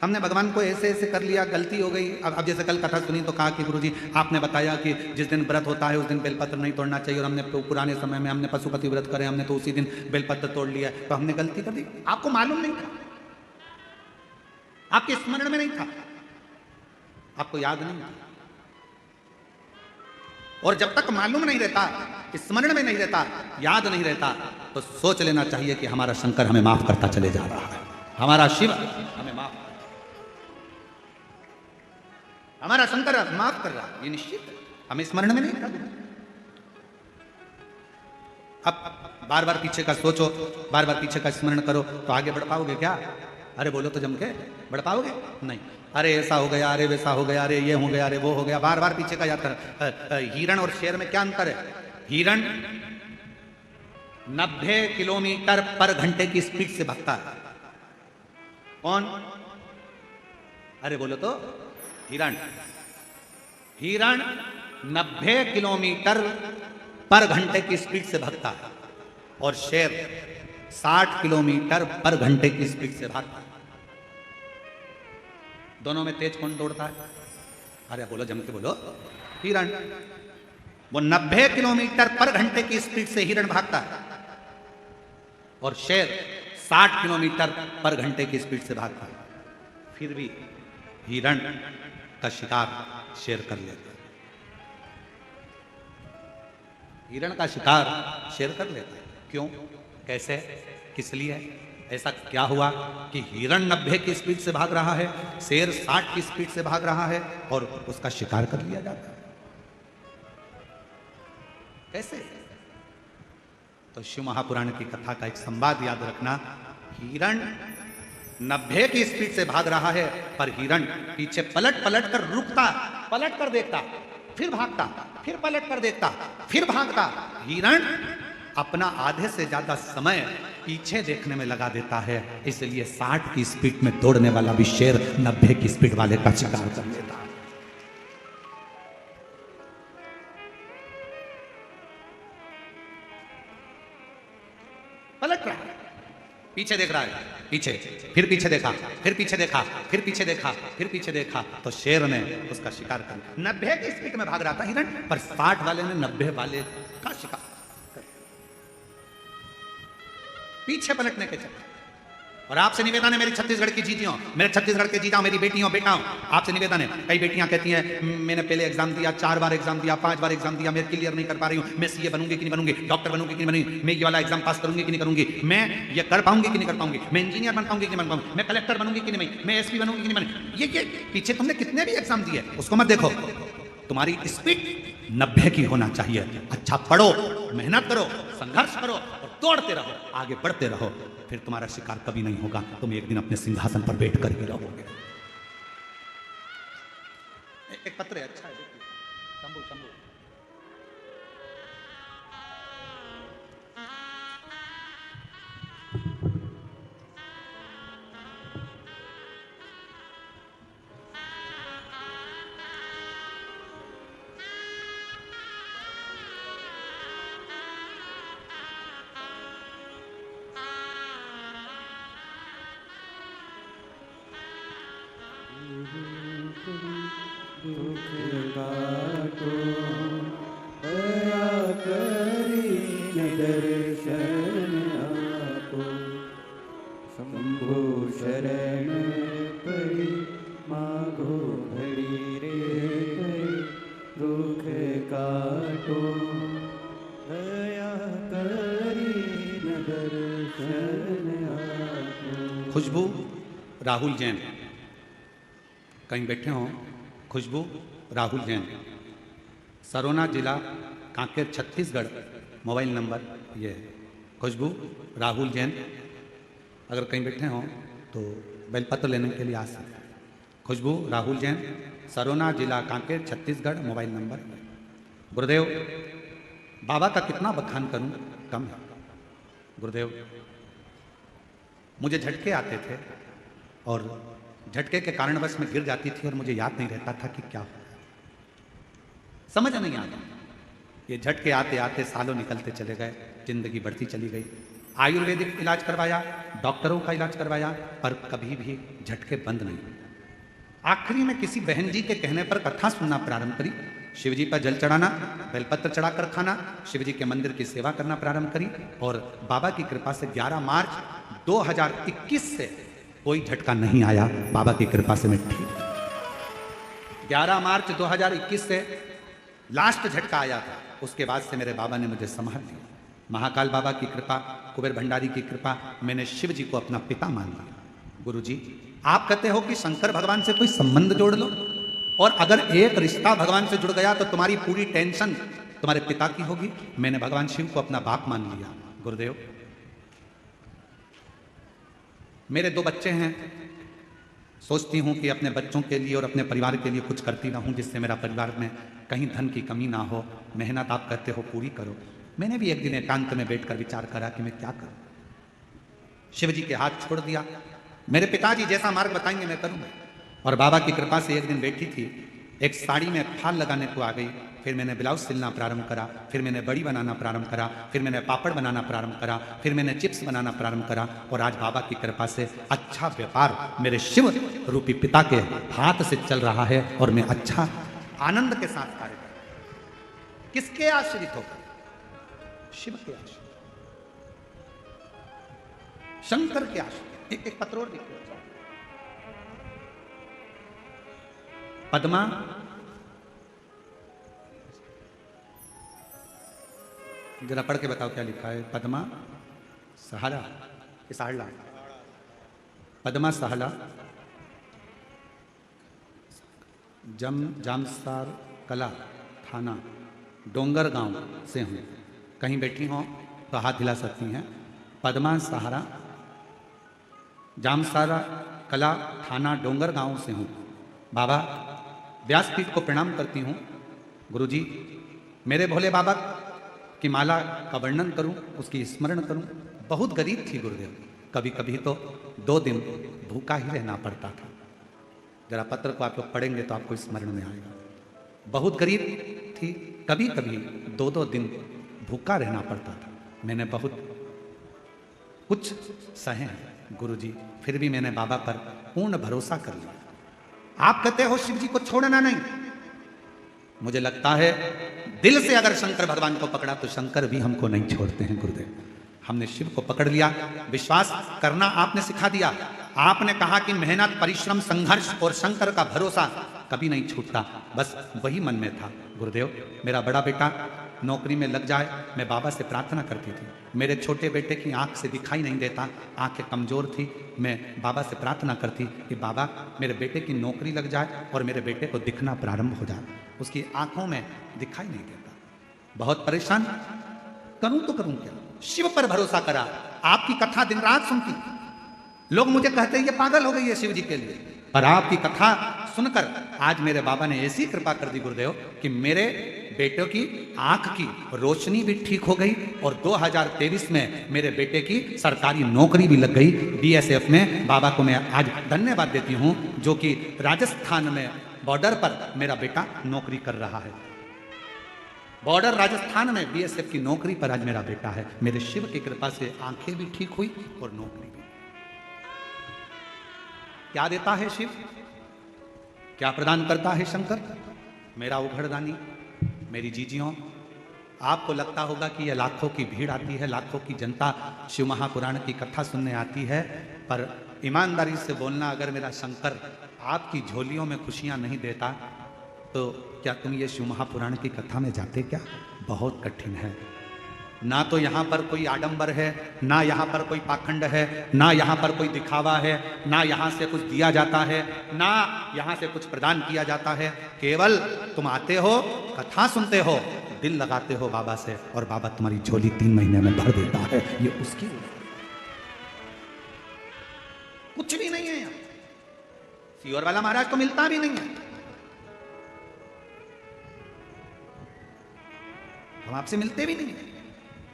हमने भगवान को ऐसे ऐसे कर लिया, गलती हो गई। अब जैसे कल कथा सुनी तो कहा कि गुरुजी आपने बताया कि जिस दिन व्रत होता है उस दिन बेलपत्र नहीं तोड़ना चाहिए, और हमने पुराने समय में हमने पशुपति व्रत करे, हमने तो उसी दिन बेलपत्र तोड़ लिया, तो हमने गलती कर दी। आपको मालूम नहीं था, आपके स्मरण में नहीं था, आपको याद नहीं था। और जब तक मालूम नहीं रहता, स्मरण में नहीं रहता, याद नहीं रहता, तो सोच लेना चाहिए कि हमारा शंकर हमें माफ करता चले जा रहा है, हमारा शिव हमें माफ, हमारा शंकर माफ कर रहा है, ये निश्चित है, हमें स्मरण में नहीं था। अब बार बार पीछे का सोचो, बार बार पीछे का स्मरण करो तो आगे बढ़ पाओगे क्या? अरे बोलो तो जम के, बढ़ पाओगे? नहीं। अरे ऐसा हो गया, अरे वैसा हो गया, अरे ये हो गया, अरे वो हो गया, बार बार पीछे का याद कर। हिरण और शेर में क्या अंतर है? हिरण 90 किलोमीटर पर घंटे की स्पीड से भागता है। कौन? अरे बोलो तो, हिरण। हिरण 90 किलोमीटर पर घंटे की स्पीड से भागता है, और शेर 60 किलोमीटर पर घंटे की स्पीड से भागता है। दोनों में तेज कौन दौड़ता है? अरे बोलो जम के बोलो, हिरण। वो 90 किलोमीटर पर घंटे की स्पीड से हिरण भागता है, और शेर 60 किलोमीटर पर घंटे की स्पीड से भागता है। फिर भी हिरण का शिकार शेर कर लेता है। हिरण का शिकार शेर कर लेता है। क्यों? कैसे? किस लिए? ऐसा क्या हुआ कि हिरण 90 की स्पीड से भाग रहा है, शेर 60 की स्पीड से भाग रहा है, और उसका शिकार कर लिया जाता है? कैसे? तो शिव महापुराण की कथा का एक संवाद याद रखना। हिरण 90 की स्पीड से भाग रहा है, पर हिरण पीछे पलट पलट कर रुकता, पलट कर देखता, फिर भागता, फिर पलट कर देखता, फिर भागता। हिरण अपना आधे से ज्यादा समय पीछे देखने में लगा देता है, इसलिए 60 की स्पीड में दौड़ने वाला भी शेर 90 की स्पीड वाले का शिकार कर लेता है। पलट रहा है, पीछे देख रहा है, पीछे, फिर पीछे देखा, फिर पीछे देखा, फिर पीछे देखा, फिर पीछे देखा, तो शेर ने उसका शिकार कर लिया। 90 की स्पीड में भाग रहा था हिरण, पर 60 वाले ने 90 वाले का शिकार कर लिया, पीछे पलटने के चक्कर। और आपसे निवेदन है मेरी छत्तीसगढ़ की जीजियों, मेरे छत्तीसगढ़ के जीजाओं, मेरी बेटियों बेटाओं, आपसे निवेदन है। कई बेटियां कहती हैं मैंने पहले एग्जाम दिया, 4 बार एग्जाम दिया, 5 बार एग्जाम दिया, मैं क्लियर नहीं कर पा रही हूँ, मैं सीए बनूंगी कि नहीं बनूंगी, डॉक्टर बनूंगी कि नहीं बनूंगी, मैं ये वाला एग्जाम पास करूंगी कि नहीं करूंगी, मैं ये कर पाऊंगी कि नहीं कर पाऊंगी, मैं इंजीनियर बन पाऊंगी कि नहीं बन पाऊंगी, मैं कलेक्टर बनूंगी कि नहीं, मैं एसपी बनूंगी कि नहीं बनूंगी। ये पीछे तुमने कितने भी एग्जाम दिए उसको मत देखो, तुम्हारी स्पीड 90 की होना चाहिए। अच्छा पढ़ो, मेहनत करो, संघर्ष करो और दौड़ते रहो, आगे बढ़ते रहो, फिर तुम्हारा शिकार कभी नहीं होगा, तुम एक दिन अपने सिंहासन पर बैठ कर ही रहोगे। एक पत्र है, अच्छा है, शंभू शंभू। दुख काटो दया करी दर्शन आपो, शंभु शरण पड़ी मागो घड़ी रे गई, दुख काटो दया करी दर्शन आपो। खुशबू राहुल जैन कहीं बैठे हों, खुशबू राहुल जैन, सरोना जिला कांकेर छत्तीसगढ़, मोबाइल नंबर ये है। खुशबू राहुल जैन अगर कहीं बैठे हों तो बेलपत्र लेने के लिए आ सकते हैं। खुशबू राहुल जैन, सरोना जिला कांकेर छत्तीसगढ़, मोबाइल नंबर। गुरुदेव बाबा का कितना बखान करूं, कम है। गुरुदेव मुझे झटके आते थे और झटके के कारणवश मैं गिर जाती थी और मुझे याद नहीं रहता था कि क्या हो, समझ नहीं आता। ये झटके आते आते सालों निकलते चले गए, जिंदगी बढ़ती चली गई। आयुर्वेदिक इलाज करवाया, डॉक्टरों का इलाज करवाया, पर कभी भी झटके बंद नहीं। आखिरी में किसी बहन जी के कहने पर कथा सुनना प्रारंभ करी, शिव जी पर जल चढ़ाना, बेलपत्र चढ़ाकर खाना, शिव जी के मंदिर की सेवा करना प्रारंभ करी। और बाबा की कृपा से 11 मार्च 2021 से कोई झटका नहीं आया। बाबा की कृपा से मैं ठीक। 11 मार्च 2021 से लास्ट झटका आया था, उसके बाद से मेरे बाबा ने मुझे संभाल लिया। महाकाल बाबा की कृपा, कुबेर भंडारी की कृपा, मैंने शिव जी को अपना पिता मान लिया। गुरु जी, आप कहते हो कि शंकर भगवान से कोई संबंध जोड़ लो, और अगर एक रिश्ता भगवान से जुड़ गया तो तुम्हारी पूरी टेंशन तुम्हारे पिता की होगी। मैंने भगवान शिव को अपना बाप मान लिया। गुरुदेव, मेरे 2 बच्चे हैं, सोचती हूं कि अपने बच्चों के लिए और अपने परिवार के लिए कुछ करती रहूं, जिससे मेरा परिवार में कहीं धन की कमी ना हो। मेहनत आप कहते हो पूरी करो। मैंने भी एक दिन एकांत में बैठकर विचार करा कि मैं क्या करूं। शिव जी के हाथ छोड़ दिया। मेरे पिताजी जैसा मार्ग बताएंगे मैं करूंगा। और बाबा की कृपा से एक दिन बैठी थी, एक साड़ी में फाल लगाने को आ गई। फिर मैंने ब्लाउज सिलना प्रारंभ करा, फिर मैंने बड़ी बनाना प्रारंभ करा, फिर मैंने पापड़ बनाना प्रारंभ करा, फिर मैंने चिप्स बनाना प्रारंभ करा। और आज बाबा की कृपा से अच्छा व्यापार मेरे शिव रूपी पिता के हाथ से चल रहा है, और मैं अच्छा आनंद के साथ कार्य कर रहा हूं। किसके आश्रित होकर? शिव के आश्रित, शंकर के आश्रित। एक पत्र और देखो, पद्मा जरा पढ़ के बताओ क्या लिखा है। पद्मा सहाला कि साहला? पद्मा सहाला जामसार कला थाना डोंगर गांव से हूँ। कहीं बैठी हो तो हाथ हिला सकती हैं। पद्मा सहारा जामसारा कला थाना डोंगर गांव से हूँ। बाबा व्यासपीठ को प्रणाम करती हूँ। गुरुजी, मेरे भोले बाबा की माला का वर्णन करूं, उसकी स्मरण करूं। बहुत गरीब थी गुरुदेव, कभी कभी तो 2 दिन भूखा ही रहना पड़ता था। जरा पत्र को आप लोग पढ़ेंगे तो आपको स्मरण में आएगा। बहुत गरीब थी, कभी कभी 2-2 दिन भूखा रहना पड़ता था। मैंने बहुत कुछ सहे गुरुजी, फिर भी मैंने बाबा पर पूर्ण भरोसा कर लिया। आप कहते हो शिव जी को छोड़ना नहीं, मुझे लगता है दिल से अगर शंकर भगवान को पकड़ा तो शंकर भी हमको नहीं छोड़ते हैं गुरुदेव। हमने शिव को पकड़ लिया, विश्वास करना आपने सिखा दिया। आपने कहा कि मेहनत, परिश्रम, संघर्ष और शंकर का भरोसा कभी नहीं छूटता। बस वही मन में था। गुरुदेव, मेरा बड़ा बेटा नौकरी में लग जाए, मैं बाबा से प्रार्थना करती थी। मेरे छोटे बेटे की आंख से दिखाई नहीं देता, आंखें कमजोर थी। मैं बाबा से प्रार्थना करती कि बाबा मेरे बेटे की नौकरी लग जाए और मेरे बेटे को दिखना प्रारंभ हो जाए। उसकी आंखों में दिखाई नहीं देता, बहुत परेशान। करूं तो करूं क्या? शिव पर भरोसा करा। आपकी कथा दिन रात सुनती, लोग मुझे कहते हैं ये पागल हो गई है शिव जी के लिए, पर आपकी कथा सुनकर आज मेरे बाबा ने ऐसी कृपा कर दी गुरुदेव कि मेरे बेटे की आंख की रोशनी भी ठीक हो गई और 2023 में मेरे बेटे की सरकारी नौकरी भी लग गई बीएसएफ में। बाबा को मैं आज धन्यवाद देती हूं, जो कि राजस्थान में बॉर्डर पर मेरा बेटा नौकरी कर रहा है। बॉर्डर राजस्थान में बीएसएफ की नौकरी पर आज मेरा बेटा है। मेरे शिव की कृपा से आंखें भी ठीक हुई और नौकरी भी। क्या देता है शिव, क्या प्रदान करता है शंकर? मेरा उघड़दानी, मेरी जीजियों, आपको लगता होगा कि यह लाखों की भीड़ आती है, लाखों की जनता शिव महापुराण की कथा सुनने आती है, पर ईमानदारी से बोलना, अगर मेरा शंकर आपकी झोलियों में खुशियां नहीं देता तो क्या तुम ये शिव महापुराण की कथा में जाते क्या? बहुत कठिन है। ना तो यहाँ पर कोई आडंबर है, ना यहाँ पर कोई पाखंड है, ना यहाँ पर कोई दिखावा है, ना यहाँ से कुछ दिया जाता है, ना यहाँ से कुछ प्रदान किया जाता है। केवल तुम आते हो, कथा सुनते हो, दिल लगाते हो बाबा से, और बाबा तुम्हारी झोली 3 महीने में भर देता है। ये उसकी कुछ भी नहीं है। सीवर वाला महाराज तो मिलता भी नहीं है। हम आपसे मिलते भी नहीं है,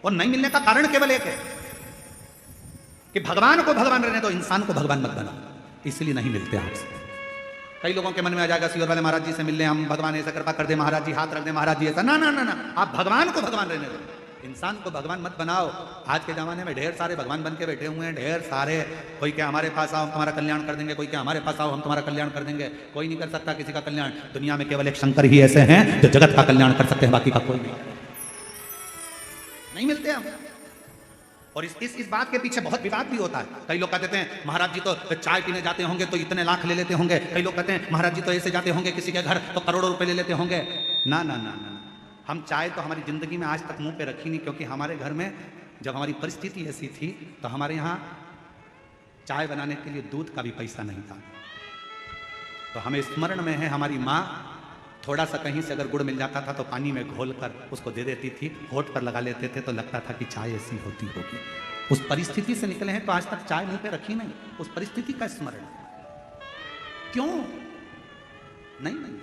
और नहीं मिलने का कारण केवल एक है कि भगवान को भगवान रहने दो, इंसान को भगवान मत बनाओ, इसलिए नहीं मिलते आपसे। कई लोगों के मन में आ जाएगा सीहोर वाले महाराज जी से मिल लें हम, भगवान ऐसा कृपा कर दे, महाराज जी हाथ रख दे, महाराज जी ऐसा। ना ना ना ना, आप भगवान को भगवान रहने दो, इंसान को भगवान मत बनाओ। आज के जमाने में ढेर सारे भगवान बन के बैठे हुए हैं, ढेर सारे। कोई क्या हमारे पास आओ हम तुम्हारा कल्याण कर देंगे, कोई क्या हमारे पास आओ हम तुम्हारा कल्याण कर देंगे। कोई नहीं कर सकता किसी का कल्याण। दुनिया में केवल एक शंकर ही ऐसे हैं जो जगत का कल्याण कर सकते हैं, बाकी का कोई नहीं मिलते हम। और इस बात के पीछे बहुत विवाद भी होता है। कई लोग कहते हैं महाराज जी तो चाय पीने जाते होंगे तो इतने लाख ले लेते होंगे, कई लोग कहते हैं महाराज जी तो ऐसे जाते होंगे किसी के घर तो करोड़ों रुपए ले लेते होंगे। ना ना ना ना, हम चाय तो हमारी जिंदगी में आज तक मुंह पे रखी नहीं, क्योंकि हमारे घर में जब हमारी परिस्थिति ऐसी थी तो हमारे यहाँ चाय बनाने के लिए दूध का भी पैसा नहीं था। तो हमें स्मरण में है हमारी माँ थोड़ा सा कहीं से अगर गुड़ मिल जाता था तो पानी में घोल कर उसको दे देती थी, होठ पर लगा लेते थे तो लगता था कि चाय ऐसी होती होगी। उस परिस्थिति से निकले हैं तो आज तक चाय मुंह पे रखी नहीं, उस परिस्थिति का स्मरण। क्यों नहीं, नहीं।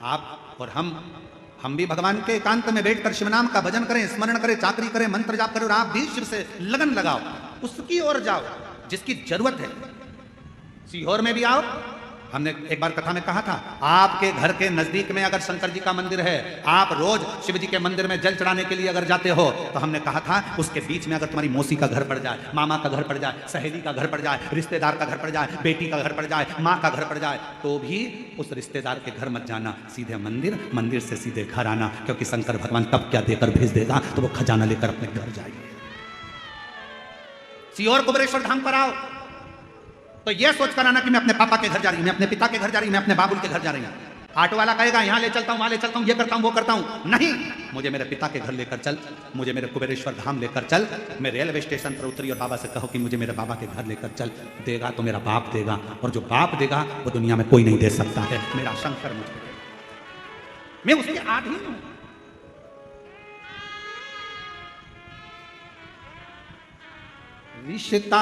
आप और हम भी भगवान के एकांत में बैठकर शिव नाम का भजन करें, स्मरण करें, चाकरी करें, मंत्र जाप करें, और आप भी शिव से लगन लगाओ, उसकी ओर जाओ जिसकी जरूरत है। सीहोर में भी आओ। हमने एक बार कथा में कहा था, आपके घर के नजदीक में अगर शंकर जी का मंदिर है, आप रोज शिव जी के मंदिर में जल चढ़ाने के लिए अगर जाते हो, तो हमने कहा था उसके बीच में अगर तुम्हारी मौसी का घर पड़ जाए, मामा का घर पड़ जाए, सहेली का घर पड़ जाए, रिश्तेदार का घर पड़ जाए, बेटी का घर पड़ जाए, माँ का घर पड़ जाए, तो भी उस रिश्तेदार के घर मत जाना, सीधे मंदिर, मंदिर से सीधे घर आना, क्योंकि शंकर भगवान तब क्या देकर भेज देगा तो वो खजाना लेकर अपने घर जाएंगे। सीहोर कुबेरेश्वर धाम पर आओ तो यह सोचकर आना कि मैं अपने पापा के घर जा रही हूं, मैं अपने पिता के घर जा रही हूं, मैं अपने बाबुल के घर जा रही हूं। ऑटो वाला कहेगा यहां ले चलता हूं, वहां ले चलता हूं, ये करता हूं, वो करता हूं। नहीं, मुझे मेरे पिता के घर लेकर चल, मुझे मेरे कुबेरेश्वर धाम लेकर चल। मैं रेलवे स्टेशन पर उतरी और बाबा से कहो कि मुझे मेरे बाबा के घर लेकर चल। देगा तो मेरा बाप देगा, और जो बाप देगा वो दुनिया में कोई नहीं दे सकता है। मेरा शंकर मुझे, मैं उसके आधीन हूं। रिश्ता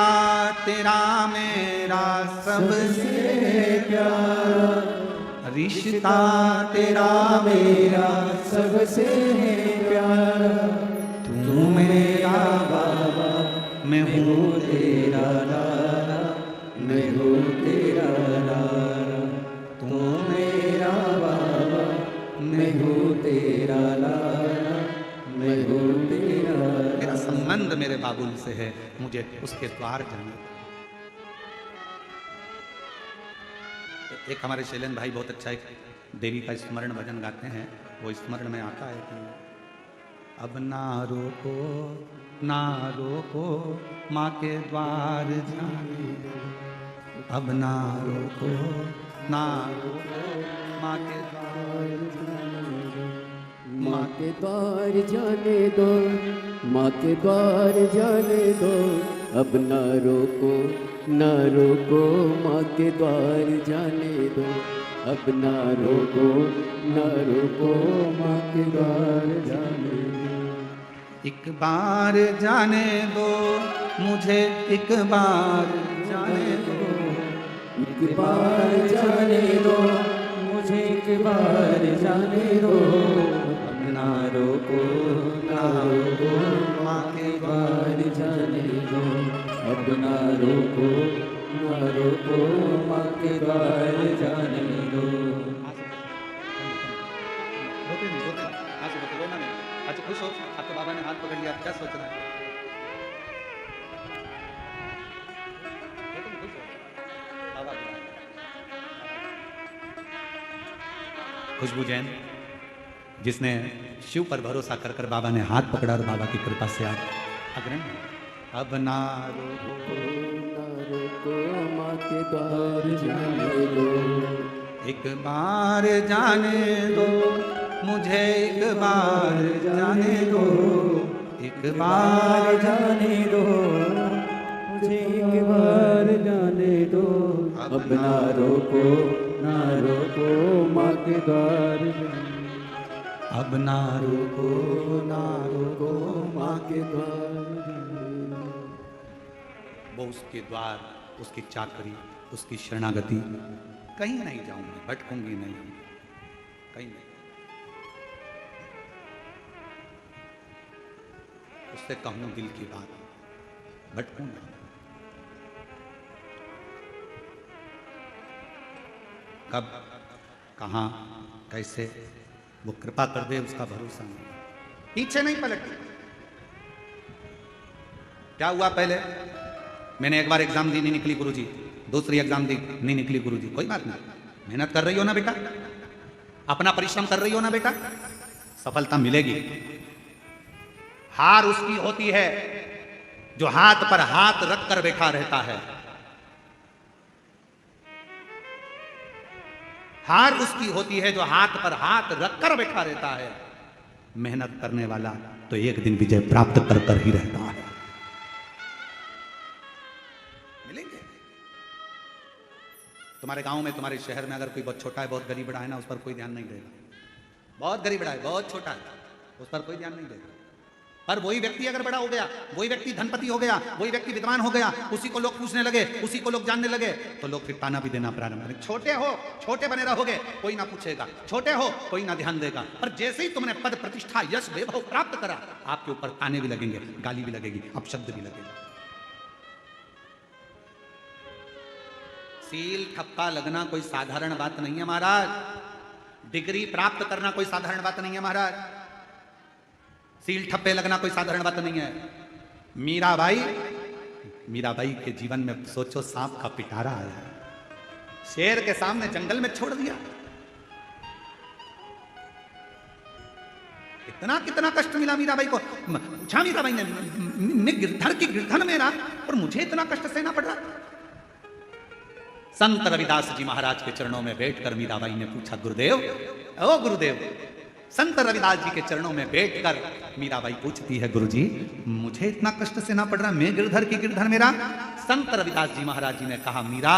तेरा मेरा सबसे प्यारा, रिश्ता तेरा मेरा सबसे प्यारा, तू मेरा बाबा मैं हूँ तेरा लाला, मैं हूँ तेरा लाला, तू मेरा बाबा, मैं हूँ तेरा लाला, मैं हूँ तेरा लाला। मेरा संबंध मेरे बाबुल से है, मुझे उसके द्वार जाना। एक हमारे शैलेंद्र भाई बहुत अच्छा एक देवी का स्मरण भजन गाते हैं, वो स्मरण में आता है कि अब ना रोको ना रोको माँ के द्वार जाने, अब ना रोको ना रोको माँ के द्वार जाने दो, माँ के द्वार जाने दो, माँ के द्वार जाने दो, अब ना रोको ना रोको माँ के द्वार जाने दो, अब ना रोको ना रोको माँ के द्वार जाने दो। एक बार जाने दो मुझे, एक बार जाने दो, एक बार जाने दो मुझे, एक बार जाने दो, अब ना रोको ना रोको माँ के द्वार जाने दो, अब ना रोको माँ के द्वार जाने दो। अच्छा खुश हो, आपके बाबा ने हाथ पकड़ लिया, क्या सोच रहा है? खुश हो, बाबा खुशबू जैन, जिसने शिव पर भरोसा कर कर बाबा ने हाथ पकड़ा और बाबा की कृपा से आज अग्रणी। अब ना रोको माँ के द्वार जाने दो, एक बार जाने दो मुझे, एक बार जाने दो, एक बार जाने दो मुझे, एक बार जाने दो, अब ना रोको माँ के द्वार जाने, अब ना रोको माँ के द्वार जाने। वो उसके द्वार, उसकी चाकरी, उसकी शरणागति, कहीं नहीं जाऊंगी, भटकूंगी नहीं, कहीं नहीं। उससे कहूं दिल की बात, भटकूं नहीं। कब, कहाँ, कैसे, वो कृपा कर दे उसका भरोसा नहीं, पीछे नहीं पलटती। क्या हुआ पहले, मैंने एक बार एग्जाम दी नहीं निकली गुरुजी, दूसरी एग्जाम दी नहीं निकली गुरुजी, कोई बात नहीं, मेहनत कर रही हो ना बेटा, अपना परिश्रम कर रही हो ना बेटा, सफलता मिलेगी। हार उसकी होती है जो हाथ पर हाथ रखकर बैठा रहता है, हार उसकी होती है जो हाथ पर हाथ रखकर बैठा रहता है। मेहनत करने वाला तो एक दिन विजय प्राप्त कर कर ही रहता है। मिलेंगे तुम्हारे गांव में, तुम्हारे शहर में अगर कोई बहुत छोटा है, बहुत गरीब बड़ा है ना, उस पर कोई ध्यान नहीं देगा। बहुत गरीब बड़ा है, बहुत छोटा है, उस पर कोई ध्यान नहीं देगा। पर वही व्यक्ति अगर बड़ा हो गया, वही व्यक्ति धनपति हो गया, वही व्यक्ति विद्वान हो गया, उसी को लोग पूछने लगे, उसी को लोग जानने लगे, तो लोग फिर ताना भी देना प्रारंभ करेंगे। छोटे हो, छोटे बने रहोगे, कोई ना पूछेगा, छोटे हो कोई ना ध्यान देगा। पर जैसे ही तुमने पद प्रतिष्ठा यश वैभव प्राप्त करा, आपके ऊपर ताने भी लगेंगे, गाली भी लगेगी, अपशब्द भी लगेगा। सील ठप्पा लगना कोई साधारण बात नहीं है महाराज, डिग्री प्राप्त करना कोई साधारण बात नहीं है महाराज, सील ठप्पे लगना कोई साधारण बात नहीं है। मीराबाई के जीवन में सोचो, सांप का पिटारा आया, शेर के सामने जंगल में छोड़ दिया, कितना कष्ट मिला मीराबाई को। पूछा मीराबाई ने, मैं गिरधर की गिरधर में रहा और मुझे इतना कष्ट सहना पड़ रहा। संत रविदास जी महाराज के चरणों में बैठकर मीराबाई ने पूछा, गुरुदेव, ओ गुरुदेव। संत रविदास जी के चरणों में बैठकर मीराबाई पूछती है, गुरुजी मुझे इतना कष्ट सहना पड़ रहा, मैं गिरधर की गिरधर मेरा। संत रविदास जी महाराज जी ने कहा, मीरा,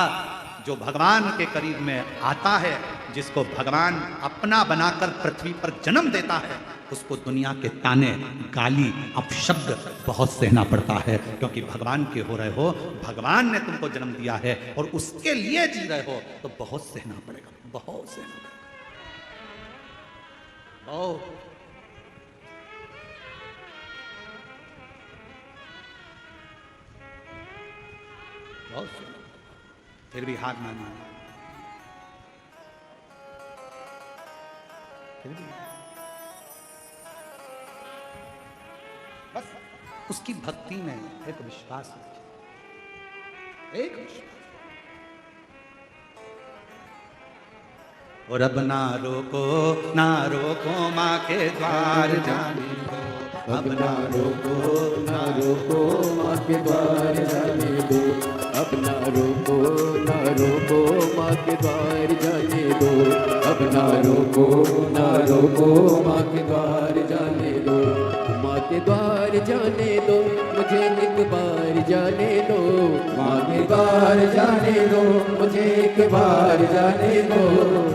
जो भगवान के करीब में आता है, जिसको भगवान अपना बनाकर पृथ्वी पर जन्म देता है, उसको दुनिया के ताने, गाली, अपशब्द बहुत सहना पड़ता है, क्योंकि भगवान के हो रहे हो, भगवान ने तुमको जन्म दिया है और उसके लिए जी रहे हो, तो बहुत सहना पड़ेगा, बहुत सहना पड़ेगा, बहुत। बहुत फिर भी हार माना, फिर भी बस उसकी भक्ति में एक विश्वास रखिए, एक विश्वास। और अब ना रोको माँ के द्वार जाने दो, अब ना रोको माँ के द्वार जाने दो, अब ना रोको माँ के द्वार जाने दो, अब ना रोको माँ के द्वार जाने दो, माँ के द्वार जाने दो, मुझे एक बार जाने दो, माँ के द्वार जाने दो, मुझे एक बार जाने दो,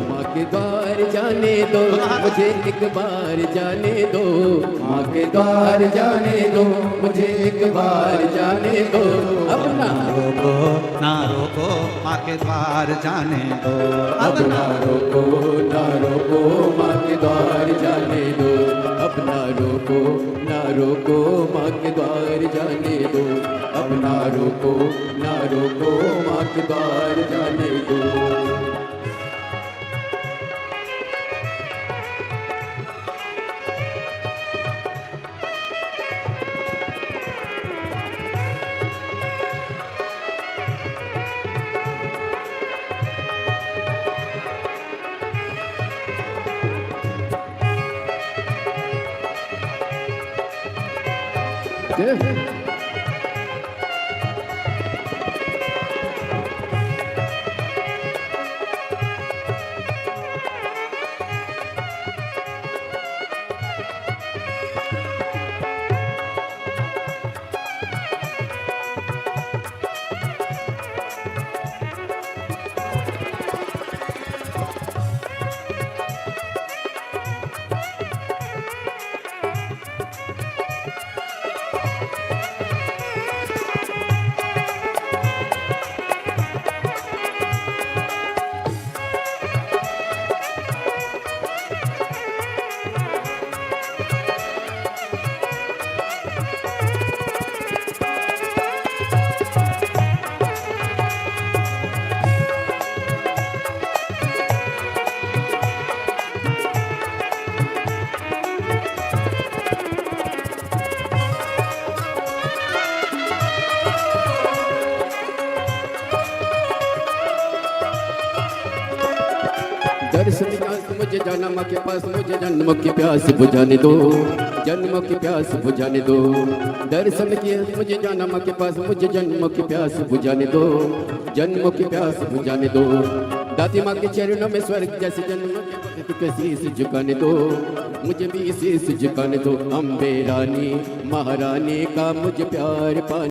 माँ के द्वार जाने दो, मुझे एक बार जाने दो, माँ के द्वार जाने दो, मुझे एक बार जाने दो, अब ना रोको माँ के द्वार जाने दो, अब ना रोको माँ के द्वार जाने दो, अब ना रोको माँ के द्वार जाने दो, अब ना रोको माँ के द्वार जाने दो। मुझे जाना माँ के पास, मुझे जन्म की प्यास बुझाने दो, जन्म की प्यास बुझाने दो। दर्शन किए मुझे जाना माँ के पास, मुझे जन्म की प्यास बुझाने दो, जन्म की प्यास बुझाने दो। दाती माँ के चरणों में स्वर्ग जैसे जन्म के शीश झुकाने दो, मुझे भी शीश झुकाने दो। अम्बे रानी महारानी का मुझे प्यार पाने